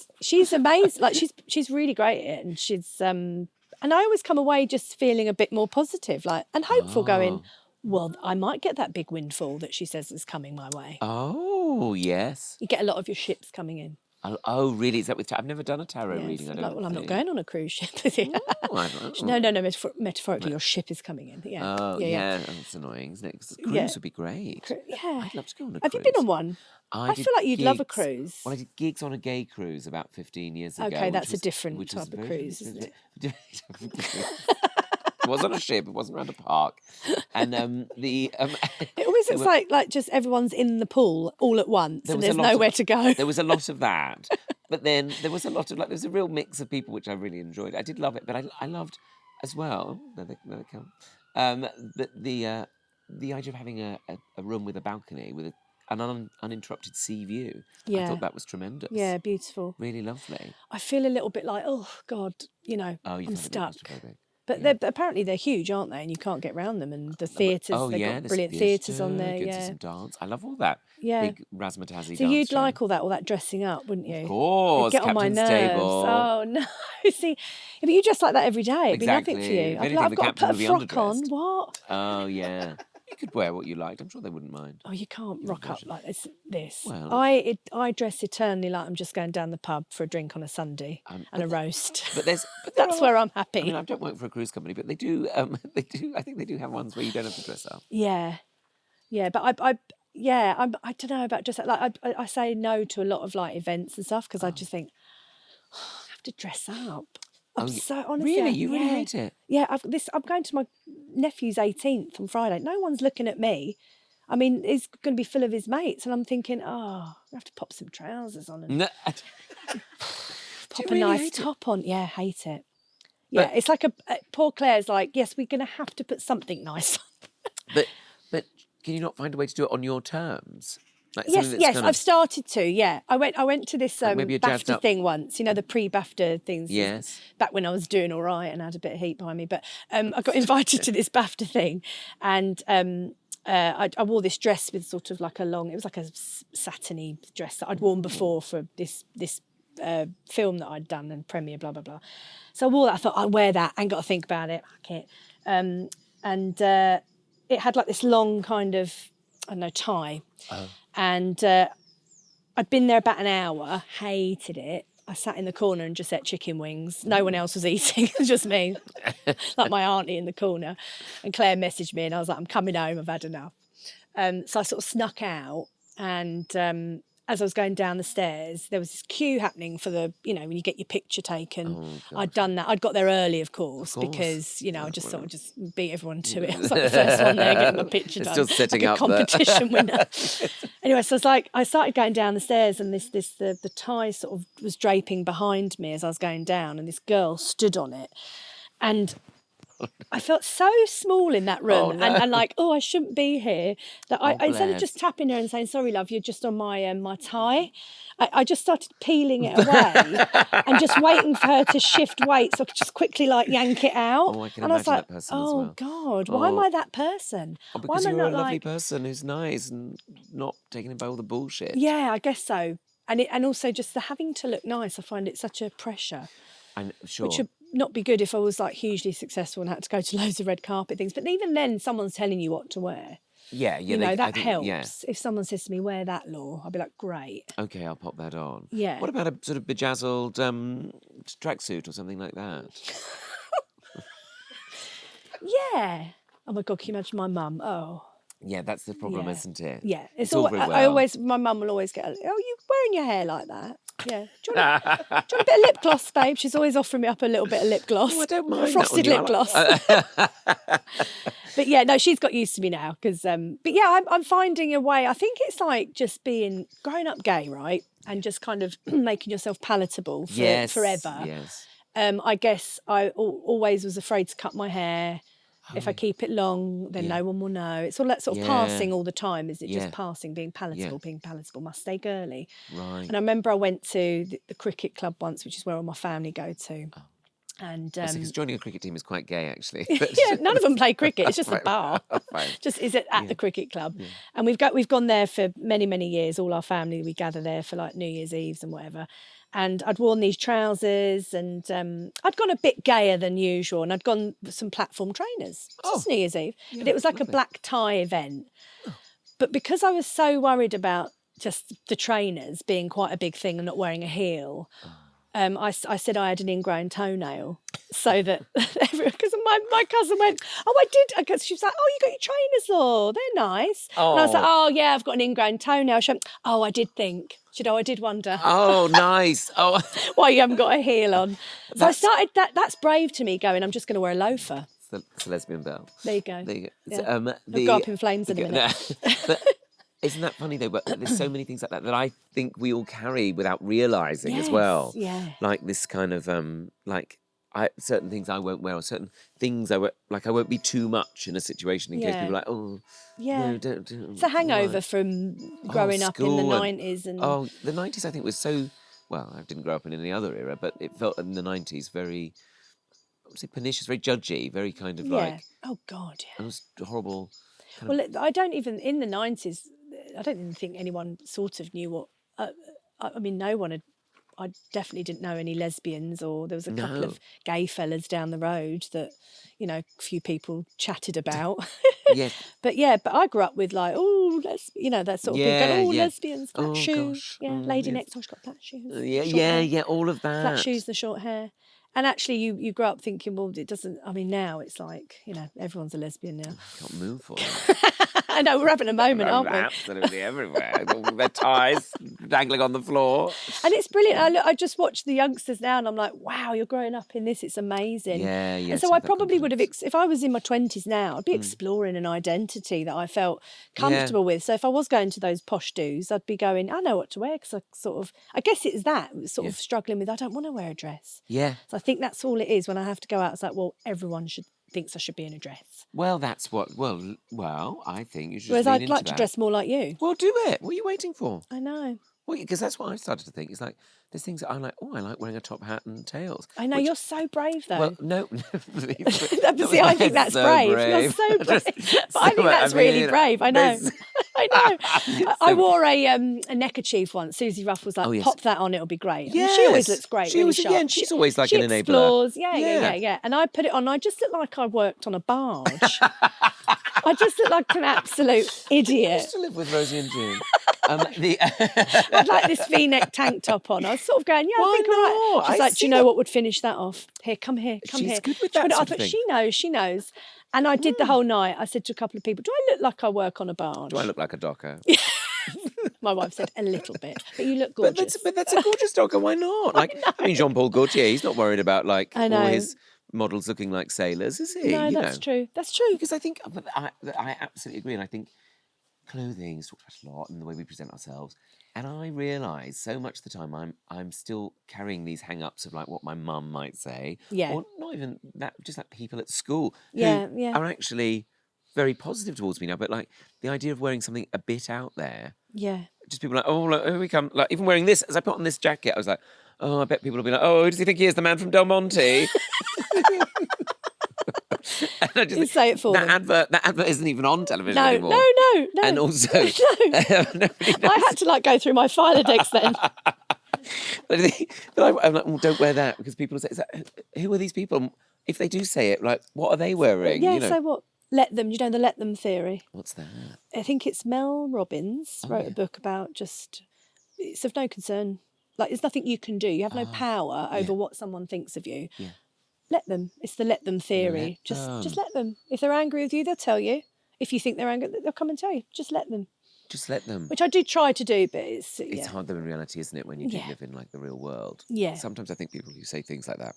amazing. Like she's really great at it, and she's and I always come away just feeling a bit more positive, like and hopeful, going, well, I might get that big windfall that she says is coming my way. Oh yes, you get a lot of your ships coming in. Oh, really? Is that with I've never done a tarot reading. Well, I'm not going on a cruise ship. No. Metaphorically, your ship is coming in. Yeah. Oh, yeah. That's annoying, isn't it? Because a cruise would be great. Yeah. I'd love to go on a cruise. Have you been on one? I feel like you'd love a cruise. Well, I did gigs on a gay cruise about 15 years ago. Okay, that's a different type of cruise, isn't it? It wasn't a ship. It wasn't around a park, and it always looks like just everyone's in the pool all at once, and there's nowhere to go. There was a lot of that, but then there was a lot of there was a real mix of people which I really enjoyed. I did love it, but I loved as well. There they come. The idea of having a room with a balcony with an uninterrupted sea view. I thought that was tremendous. Yeah, beautiful. Really lovely. I feel a little bit like, oh God, I'm stuck. But apparently they're huge, aren't they? And you can't get around them. And the theatres, they've got brilliant theatres on there. Go to some dance. I love all that. Yeah. Big razzmatazzy So dance you'd show. like all that dressing up, wouldn't you? Of course. It'd get on my Captain's nerves. table. Oh, no. See, if you dress like that every day, it'd be nothing for you. I'd be like, I've got to put a frock on. What? Oh, yeah. You could wear what you liked. I'm sure they wouldn't mind. Oh, you can't rock up like this. Well, I dress eternally like I'm just going down the pub for a drink on a Sunday and a roast. But that's where I'm happy. I mean, I don't work for a cruise company, but they do. I think they do have ones where you don't have to dress up. Yeah, but I don't know about just like I say no to a lot of like events and stuff because I just think I have to dress up. I'm so honestly. Really, you really hate it? Yeah, I'm going to my nephew's 18th on Friday. No one's looking at me. I mean, he's going to be full of his mates, and I'm thinking, I have to pop some trousers on and pop a nice top on. Yeah, hate it. Yeah, it's like poor Claire's like, yes, we're going to have to put something nice on. But can you not find a way to do it on your terms? Like yes, I've started to. Yeah, I went to this BAFTA thing once. You know, the pre-BAFTA things. Yes. Back when I was doing all right and had a bit of heat behind me, but I got invited to this BAFTA thing, and I wore this dress with sort of like it was like a satiny dress that I'd worn before for this film that I'd done and premiere, blah blah blah. So I wore that. I thought I'll wear that. I ain't got to think about it. Okay, and it had like this long kind of tie. Oh. And I'd been there about an hour, hated it. I sat in the corner and just ate chicken wings. No one else was eating, it was just me, like my auntie in the corner. And Claire messaged me and I was like, I'm coming home, I've had enough. So I sort of snuck out and as I was going down the stairs, there was this queue happening for when you get your picture taken. Oh, I'd done that. I'd got there early, of course. Because, I just thought I'd just beat everyone to it. I was like the first one there getting my picture done. Still setting like up a competition winner. Anyway, so I started going down the stairs and the tie sort of was draping behind me as I was going down and this girl stood on it. And I felt so small in that room and like, I shouldn't be here. That I instead of just tapping her and saying, sorry, love, you're just on my tie, I just started peeling it away and just waiting for her to shift weight so I could just quickly like yank it out. I can imagine that person as well. God, why am I that person? Because you're a lovely person who's nice and not taken in by all the bullshit. Yeah, I guess so. And also just the having to look nice, I find it such a pressure. I'm sure. Which would not be good if I was like hugely successful and had to go to loads of red carpet things. But even then, someone's telling you what to wear. Yeah. That helps. Yeah. If someone says to me, wear that, Laura, I'll be like, great. Okay, I'll pop that on. Yeah. What about a sort of bejazzled tracksuit or something like that? Yeah. Oh my God, can you imagine my mum? Oh. Yeah, that's the problem, isn't it? Yeah. It's all very well. My mum will always get, you wearing your hair like that? Yeah. Do you want a bit of lip gloss, babe? She's always offering me up a little bit of lip gloss. Oh, I don't mind. Frosted lip gloss. But yeah, no, she's got used to me now. But yeah, I'm finding a way. I think it's like just being grown up gay, right? And just kind of making yourself palatable forever. Yes. I guess I always was afraid to cut my hair. If I keep it long, then no one will know. It's all that sort of passing all the time. Is it just passing, being palatable, must stay girly. Right. And I remember I went to the cricket club once, which is where all my family go to. Oh. And because joining a cricket team is quite gay, actually. Yeah, none of them play cricket. It's just a bar. Right. Just is it at the cricket club? Yeah. And we've gone there for many, many years. All our family, we gather there for like New Year's Eves and whatever. And I'd worn these trousers and I'd gone a bit gayer than usual and I'd gone with some platform trainers. Just New Year's Eve. Yeah, but it was like a black tie event. Oh. But because I was so worried about just the trainers being quite a big thing and not wearing a heel, I said I had an ingrown toenail so that because my cousin went, I did, because she was like, you got your trainers, Law, they're nice. And I was like, yeah, I've got an ingrown toenail. She went, I did think. I did wonder. Oh, nice. Why you haven't got a heel on. So I started that's brave to me going, I'm just going to wear a loafer. It's a lesbian belt. There you go. Yeah. It'll go up in flames in a minute. But isn't that funny though? But there's so many things like that I think we all carry without realising as well. Yeah. Like this kind of certain things I won't wear, or certain things I won't be too much in a situation in case people are like, no, don't. It's a hangover from growing up in the 90s. The 90s I think was so, well, I didn't grow up in any other era, but it felt in the 90s very say pernicious, very judgy, very kind of Yeah. like... Oh, God, yeah. Almost horrible... Well, I don't even... In the 90s, I don't even think anyone sort of knew what... I mean, no one had... I definitely didn't know any lesbians, or there was a couple of gay fellas down the road that, you know, a few people chatted about. Yes. But I grew up with like, you know, that sort of thing. Going, lesbians, flat shoes. Yeah, lady next door, she's got flat shoes. Yeah, all of that. Flat shoes, the short hair. And actually, you grow up thinking, well, it doesn't... I mean, now it's like, you know, everyone's a lesbian now. Can't move for that. I know, we're having a moment, aren't we? Absolutely everywhere. Their ties dangling on the floor. And it's brilliant. I just watch the youngsters now and I'm like, wow, you're growing up in this. It's amazing. Yeah. And so I probably would have, if I was in my 20s now, I'd be exploring an identity that I felt comfortable with. So if I was going to those posh do's, I'd be going, I know what to wear, because I guess it's that, sort of struggling with, I don't want to wear a dress. Yeah. So I think that's all it is when I have to go out. It's like, well, everyone thinks I should be in a dress. Well, that's what... Well, I think you should. Whereas I'd like to dress more like you. Well, do it. What are you waiting for? I know. Well, because that's what I started to think. It's like, there's things that I'm like, I like wearing a top hat and tails. I know, you're so brave, though. Well, no. See, I think that's brave. You're so brave. But I think that's really brave. I know. I know. I wore a neckerchief once. Susie Ruff was like, pop that on, it'll be great. Yes. She always looks great. She always, and she's always like an enabler. Explores. Yeah. And I put it on. I just looked like I worked on a barge. I just looked like an absolute idiot. I used to live with Rosie and June. I'd like this V-neck tank top on. I was sort of going, I think all right. She's like, do you know what would finish that off? Here, come here. She's good with that sort of thing. She knows. And I did the whole night. I said to a couple of people, do I look like I work on a barge? Do I look like a docker? My wife said, a little bit. But you look gorgeous. But that's a gorgeous docker. Why not? I mean, Jean-Paul Gaultier, he's not worried about like all his models looking like sailors, is he? No, that's true. That's true. Because I think, I absolutely agree. And I think clothing is talked about a lot, and the way we present ourselves. And I realise so much of the time I'm still carrying these hang-ups of like what my mum might say. Yeah. Or not even that, just like people at school who are actually very positive towards me now. But like the idea of wearing something a bit out there. Yeah. Just people like, oh, look, here we come. Like even wearing this, as I put on this jacket, I was like, oh, I bet people will be like, oh, who does he think he is, the man from Del Monte? And I just you say it for them. That advert isn't even on television anymore. No. And also, I had to like go through my Filodex then. But I'm like, well, don't wear that, because people say, who are these people? If they do say it, like, what are they wearing? Yeah, so what? Let them, the let them theory. What's that? I think it's Mel Robbins wrote a book about it's of no concern. Like, there's nothing you can do. You have no power over what someone thinks of you. Yeah. Let them. It's the let them theory. Just let them. If they're angry with you, they'll tell you. If you think they're angry, they'll come and tell you. Just let them. Just let them. Which I do try to do, but it's hard though in reality, isn't it, when you do live in like the real world? Yeah. Sometimes I think people who say things like that,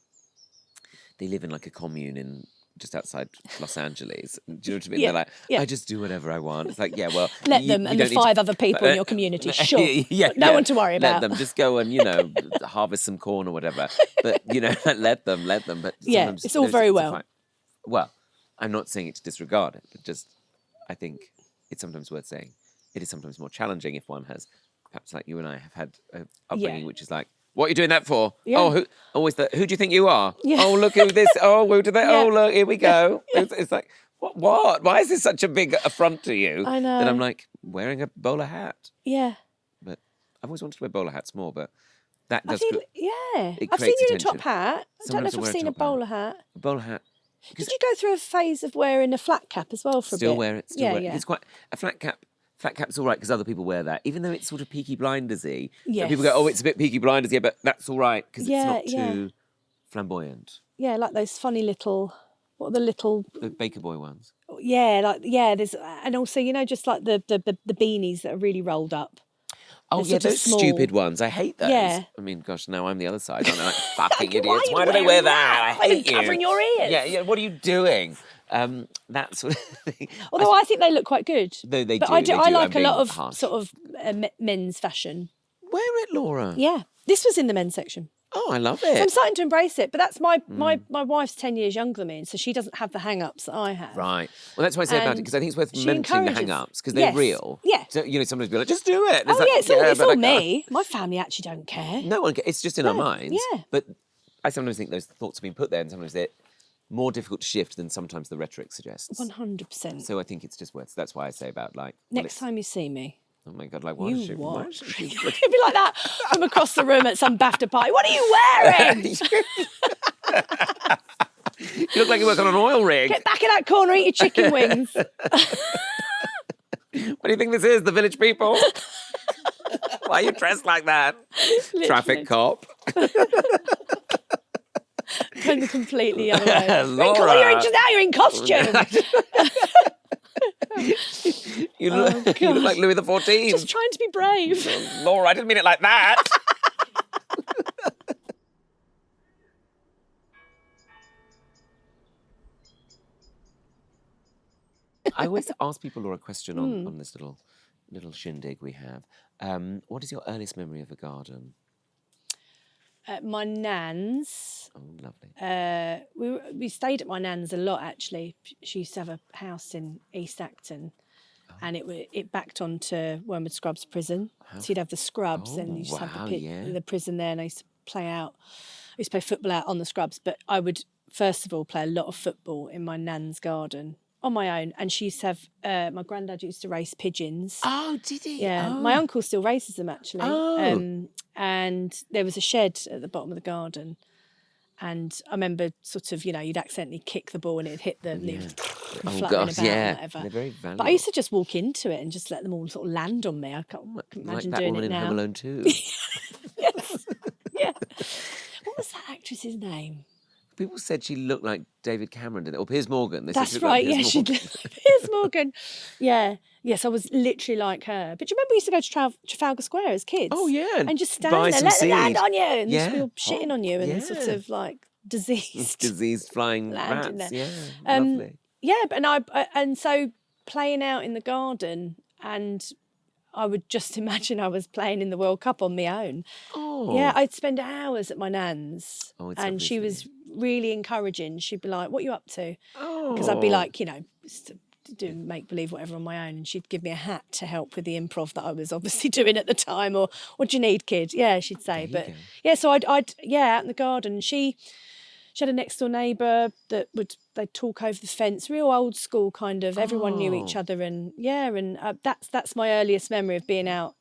they live in like a commune in just outside Los Angeles. Do you know what I mean? They're like, I just do whatever I want. It's like, well, let them and the 5 other people in your community. Sure. No one to worry about. Let them just go and harvest some corn or whatever. But let them. But it's all very well. Well, I'm not saying it to disregard it, but just I think it's sometimes worth saying. It is sometimes more challenging if one has, perhaps like you and I have had an upbringing which is like, what are you doing that for? Yeah. Oh, who do you think you are? Yeah. Oh, look who this. Oh, who do they? Oh, look, here we go. Yeah. It's like, what? Why is this such a big affront to you? I know. That I'm like wearing a bowler hat. Yeah. But I've always wanted to wear bowler hats more, but that does. I've seen you in a top hat. I don't know if I've seen a bowler hat. A bowler hat. Did you go through a phase of wearing a flat cap as well for a bit? Still wear it. Wear it. It's quite a flat cap. Flat cap's all right because other people wear that, even though it's sort of Peaky Blinders-y. Yes. People go, oh, it's a bit Peaky Blinders-y, but that's all right because it's not too flamboyant. Yeah, like those funny little, the Baker Boy ones. Yeah, there's, and also just like the beanies that are really rolled up. Oh yeah, those stupid ones. I hate those. Yeah. I mean, gosh, now I'm the other side. I'm like, fucking idiots. Why do they wear that? I hate you. Covering your ears. Yeah. What are you doing? That sort of thing. Although I think they look quite good. They do. I like a lot of sort of men's fashion. Wear it, Laura. Yeah, this was in the men's section. Oh, I love it. So I'm starting to embrace it, but that's my wife's 10 years younger than me, so she doesn't have the hang-ups that I have. Right. Well, that's why I say about it, because I think it's worth mentioning the hang-ups, because they're real. Yeah. So, sometimes be like, just do it. It's all me. My family actually don't care. No one cares. It's just in our minds. Yeah. But I sometimes think those thoughts have been put there, and sometimes more difficult to shift than sometimes the rhetoric suggests. 100%. So I think it's just worth. That's why I say about like next time you see me. Oh my God! Like, why is she? It'd be like that from across the room at some BAFTA party. What are you wearing? You look like you work on an oil rig. Get back in that corner, eat your chicken wings. What do you think this is? The Village People? Why are you dressed like that? Literally. Traffic cop. Going the completely other way. Laura. You're in costume. You look like Louis XIV. Just trying to be brave. Laura, I didn't mean it like that. I always ask people, Laura, a question on this little shindig we have. What is your earliest memory of a garden? My nan's. Oh, lovely. We stayed at my nan's a lot, actually. She used to have a house in East Acton, and it backed onto Wormwood Scrubs prison. So you'd have the scrubs, and you just have the prison there, and I used to play football out on the scrubs. But I would, first of all, play a lot of football in my nan's garden. On my own, and she used to have. My granddad used to race pigeons. Oh, did he? Yeah, my uncle still races them actually. Oh. And there was a shed at the bottom of the garden, and I remember sort of, you'd accidentally kick the ball and it'd hit the leaves. Oh gosh, yeah. Whatever. They're very valuable. But I used to just walk into it and just let them all sort of land on me. I can't imagine like that doing woman it now. in Home Alone 2. Yes. Yeah. What was that actress's name? People said she looked like David Cameron, didn't they? Or Piers Morgan. That's right, like she did. Piers Morgan. Yeah. Yes, I was literally like her. But do you remember we used to go to Trafalgar Square as kids? Oh, yeah. And just stand there, let them land on you. And just be all shitting on you and sort of like diseased. Diseased flying rats. There. Yeah, lovely. Yeah, and so playing out in the garden, and I would just imagine I was playing in the World Cup on my own. Oh. Yeah, I'd spend hours at my nan's. Oh, and she was really encouraging. She'd be like, "What are you up to?" Oh. Because I'd be like, just to do make-believe whatever on my own. And she'd give me a hat to help with the improv that I was obviously doing at the time. Or, "What do you need, kid?" Yeah, she'd say. But yeah, so I'd out in the garden. She had a next-door neighbour they'd talk over the fence, real old school kind of. Everyone knew each other, and that's my earliest memory of being out.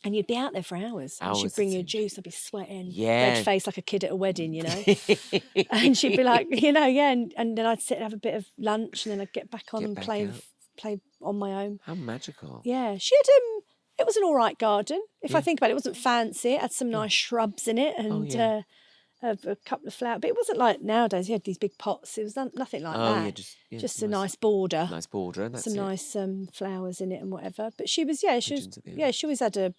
And you'd be out there for hours. And she'd bring you a juice. I'd be sweating, red face like a kid at a wedding, And she'd be like, and then I'd sit and have a bit of lunch, and then I'd get back on and play on my own. How magical! Yeah, she had it was an all right garden. If I think about it, it wasn't fancy. It had some nice shrubs in it, and a couple of flowers. But it wasn't like nowadays. You had these big pots. It was nothing like that. Yeah, just a nice border. Nice border. That's some nice flowers in it and whatever. But she was, she always had a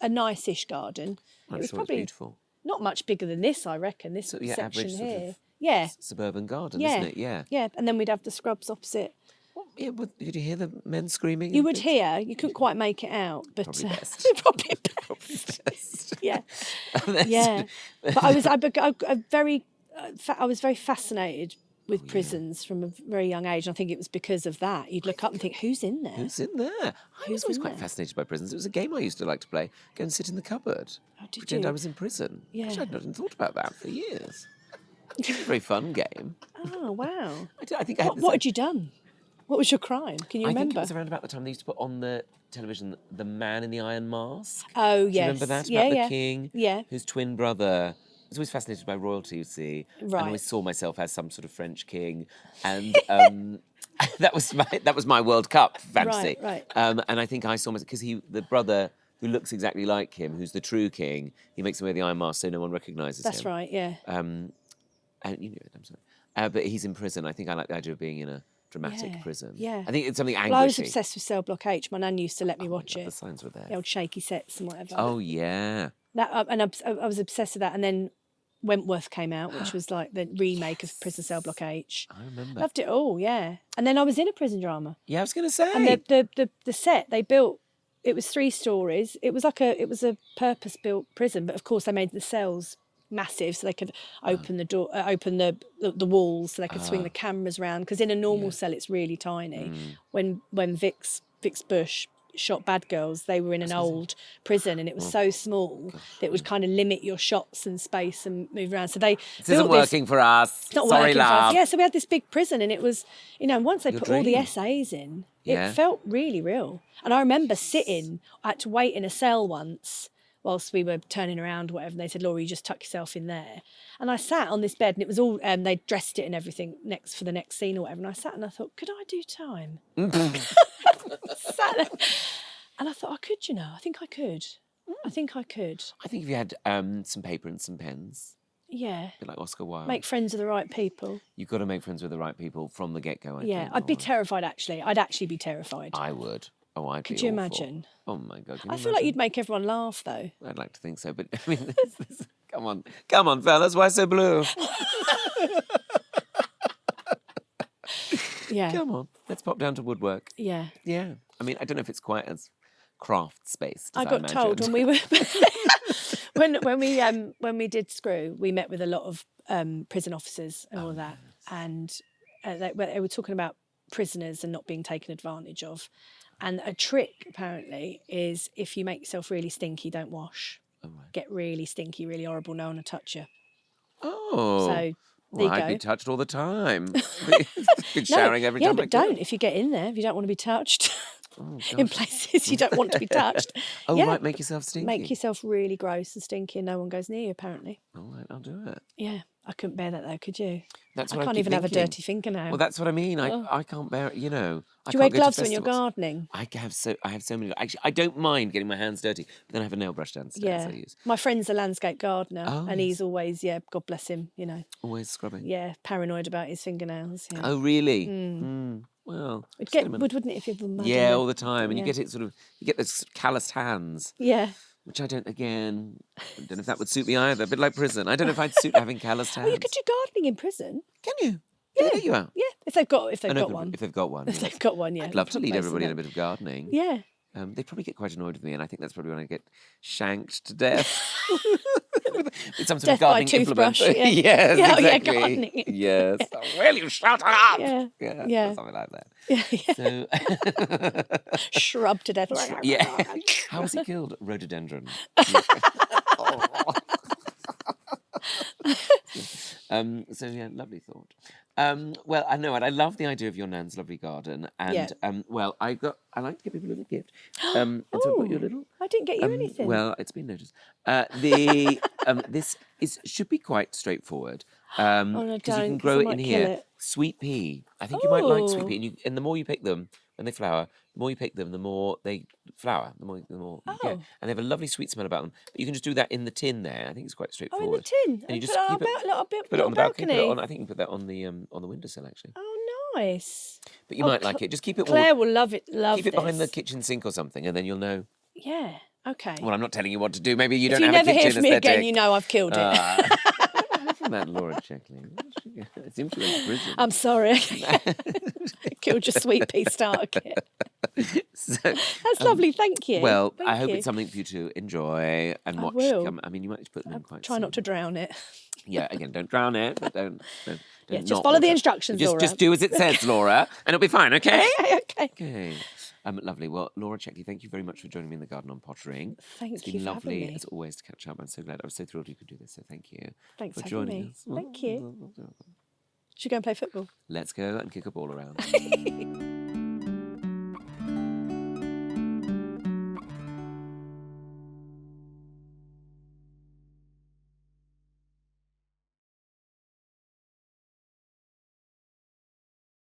nice-ish garden. It was probably beautiful. Not much bigger than this, I reckon. This section average here. Sort of suburban garden, isn't it? Yeah. Yeah, and then we'd have the scrubs opposite. Yeah, did you hear the men screaming? You would hear. You couldn't quite make it out, but probably best. Probably best. Yeah, yeah. But I was very fascinated with prisons from a very young age. And I think it was because of that. You'd look up and think, who's in there? Who's in there? I was always quite fascinated by prisons. It was a game I used to like to play. Go and sit in the cupboard. Oh, did pretend you? I was in prison. Yeah. Actually, I'd not even thought about that for years. It was a very fun game. Oh, wow. I think what had you done? What was your crime? Can you remember? I think it was around about the time they used to put on the television The Man in the Iron Mask. Oh, yes. Do you remember that? About the king, whose twin brother... I was always fascinated by royalty, you see. Right. And I always saw myself as some sort of French king. And that was my World Cup fantasy. Right. And I think I saw myself... Because the brother who looks exactly like him, who's the true king, he makes him wear the iron mask so no one recognises him. That's right, yeah. And you knew it, I'm sorry. But he's in prison. I think I like the idea of being in a dramatic prison. Yeah. I think it's something anguishy. Well, I was obsessed with Cell Block H. My nan used to let me watch it. The signs were there. The old shaky sets and whatever. Oh, yeah. And I was obsessed with that. And then Wentworth came out, which was like the remake of Prison Cell Block H. I remember. Loved it all, yeah. And then I was in a prison drama. Yeah, I was going to say. And the set they built, it was 3 stories. It was a purpose-built prison, but of course they made the cells massive so they could open the door, open the walls so they could swing the cameras around. Because in a normal cell it's really tiny. When Vic's Bush shot bad girls, they were in an old prison, and it was so small that it would kind of limit your shots and space and move around. So they This isn't working for us. It's not Sorry, working for us. love. Yeah, so we had this big prison, and it was, and once they Your put all the dream. essays in, Yeah. it felt really real. And I remember I had to wait in a cell once whilst we were turning around or whatever, and they said, Laura, you just tuck yourself in there. And I sat on this bed, and it was all, they'd dressed it and everything for the next scene or whatever, and I sat and I thought, could I do time? Sat there, and I thought, I could, I think I could. I think I could. I think if you had some paper and some pens, yeah, a bit like Oscar Wilde. Make friends with the right people. You've got to make friends with the right people from the get-go, I think. I'd be terrified, actually. I'd actually be terrified. I would. Oh, I'd Could be you awful. imagine? Oh, my God. I feel like you'd make everyone laugh, though. I'd like to think so, but I mean, come on, fellas, why so blue? Yeah. Come on, let's pop down to woodwork. Yeah. Yeah. I mean, I don't know if it's quite as craft-spaced as I got told when we were when we did Screw, we met with a lot of prison officers and all that, and they were talking about prisoners and not being taken advantage of. And a trick apparently is if you make yourself really stinky, don't wash. Oh, right. Get really stinky, really horrible, no one will touch you. Oh. So well, there you I'd go. be touched all the time. Be showering every time I but go. don't if you get in there, if you don't want to be touched. Oh, In gosh. places you don't want to be touched. Oh, Yeah. right, make yourself stinky. Make yourself really gross and stinky and no one goes near you, apparently. All right, I'll do it. Yeah, I couldn't bear that though, could you? That's I what I can't keep even have a thinking. dirty fingernail. Well, that's what I mean. Oh. I can't bear it, Do you wear can't go to gloves when you're festivals. gardening? I have so many. Actually, I don't mind getting my hands dirty, but then I have a nail brush downstairs Yeah. I use. My friend's a landscape gardener Oh, and he's yes. always, God bless him, Always scrubbing. yeah, paranoid about his fingernails. Yeah. Oh, really? Well, It'd just get them in- wood, wouldn't it, if you imagine yeah, the- all the time, and yeah. you get those calloused hands, Yeah. which I don't know if that would suit me either. A bit like prison. I don't know if I'd suit having calloused hands. Well, you could do gardening in prison. Can you? Can they let you out? Yeah, if they've got Oh, no, one. If they've got one. If yes. they've got one, yeah. I'd love to lead Most of everybody in a them. bit of gardening. Yeah. They'd probably get quite annoyed with me, and I think that's probably when I get shanked to death. With some sort Death of gardening by toothbrush, implement. yeah. Yes, Yeah, oh, yeah, exactly. gardening. Yes. Oh, will you shut up? Yeah. Yeah. Yeah. Something like that. Yeah. So, Shrub to death. yeah. How was he killed? Rhododendron. So yeah, lovely thought. Well, I know it. I love the idea of your nan's lovely garden, and Yeah. well, I like to give people a little gift, and so I got you a little. I didn't get you anything. Well, it's been noticed. This should be quite straightforward. no, You don't, can 'cause grow I it might in kill here. it. Sweet pea. I think you might like sweet Oh. pea, and the more you pick them when they flower, the more you pick them, the more they flower. The more you get, Oh. and they have a lovely sweet smell about them. But you can just do that in the tin there. I think it's quite Oh, in straightforward. the tin. And you just put keep it- Put it on the balcony. I think you can put that on the windowsill actually. Oh, nice. But you might like it. Just keep it Claire will love it. keep it behind the kitchen sink or something, and then you'll know. Yeah. Okay. Well, I'm not telling you what to do. Maybe you if don't you have never a kitchen hear from me aesthetic. again, you know I've killed it. From that Laura Checkley. It seems to be in prison. I'm sorry. Killed your sweet pea starter kit. So, That's lovely. Thank you. well, Thank I hope you. it's something for you to enjoy and I watch. will. I mean, you might just put them in quite Try soon. not to drown it. Yeah, again, don't drown it, but don't Yeah, just not follow the water. instructions, Laura. Just do as it says, Laura, and it'll be fine, okay? Okay. Okay. Lovely. Well, Laura Checkley, thank you very much for joining me in the garden on pottering. Thank It's you been for having lovely, me. as always, to catch up. I'm so glad. I was so thrilled you could do this, so thank you Thanks for for having joining me. us. Thank you. Should we go and play football? Let's go and kick a ball around.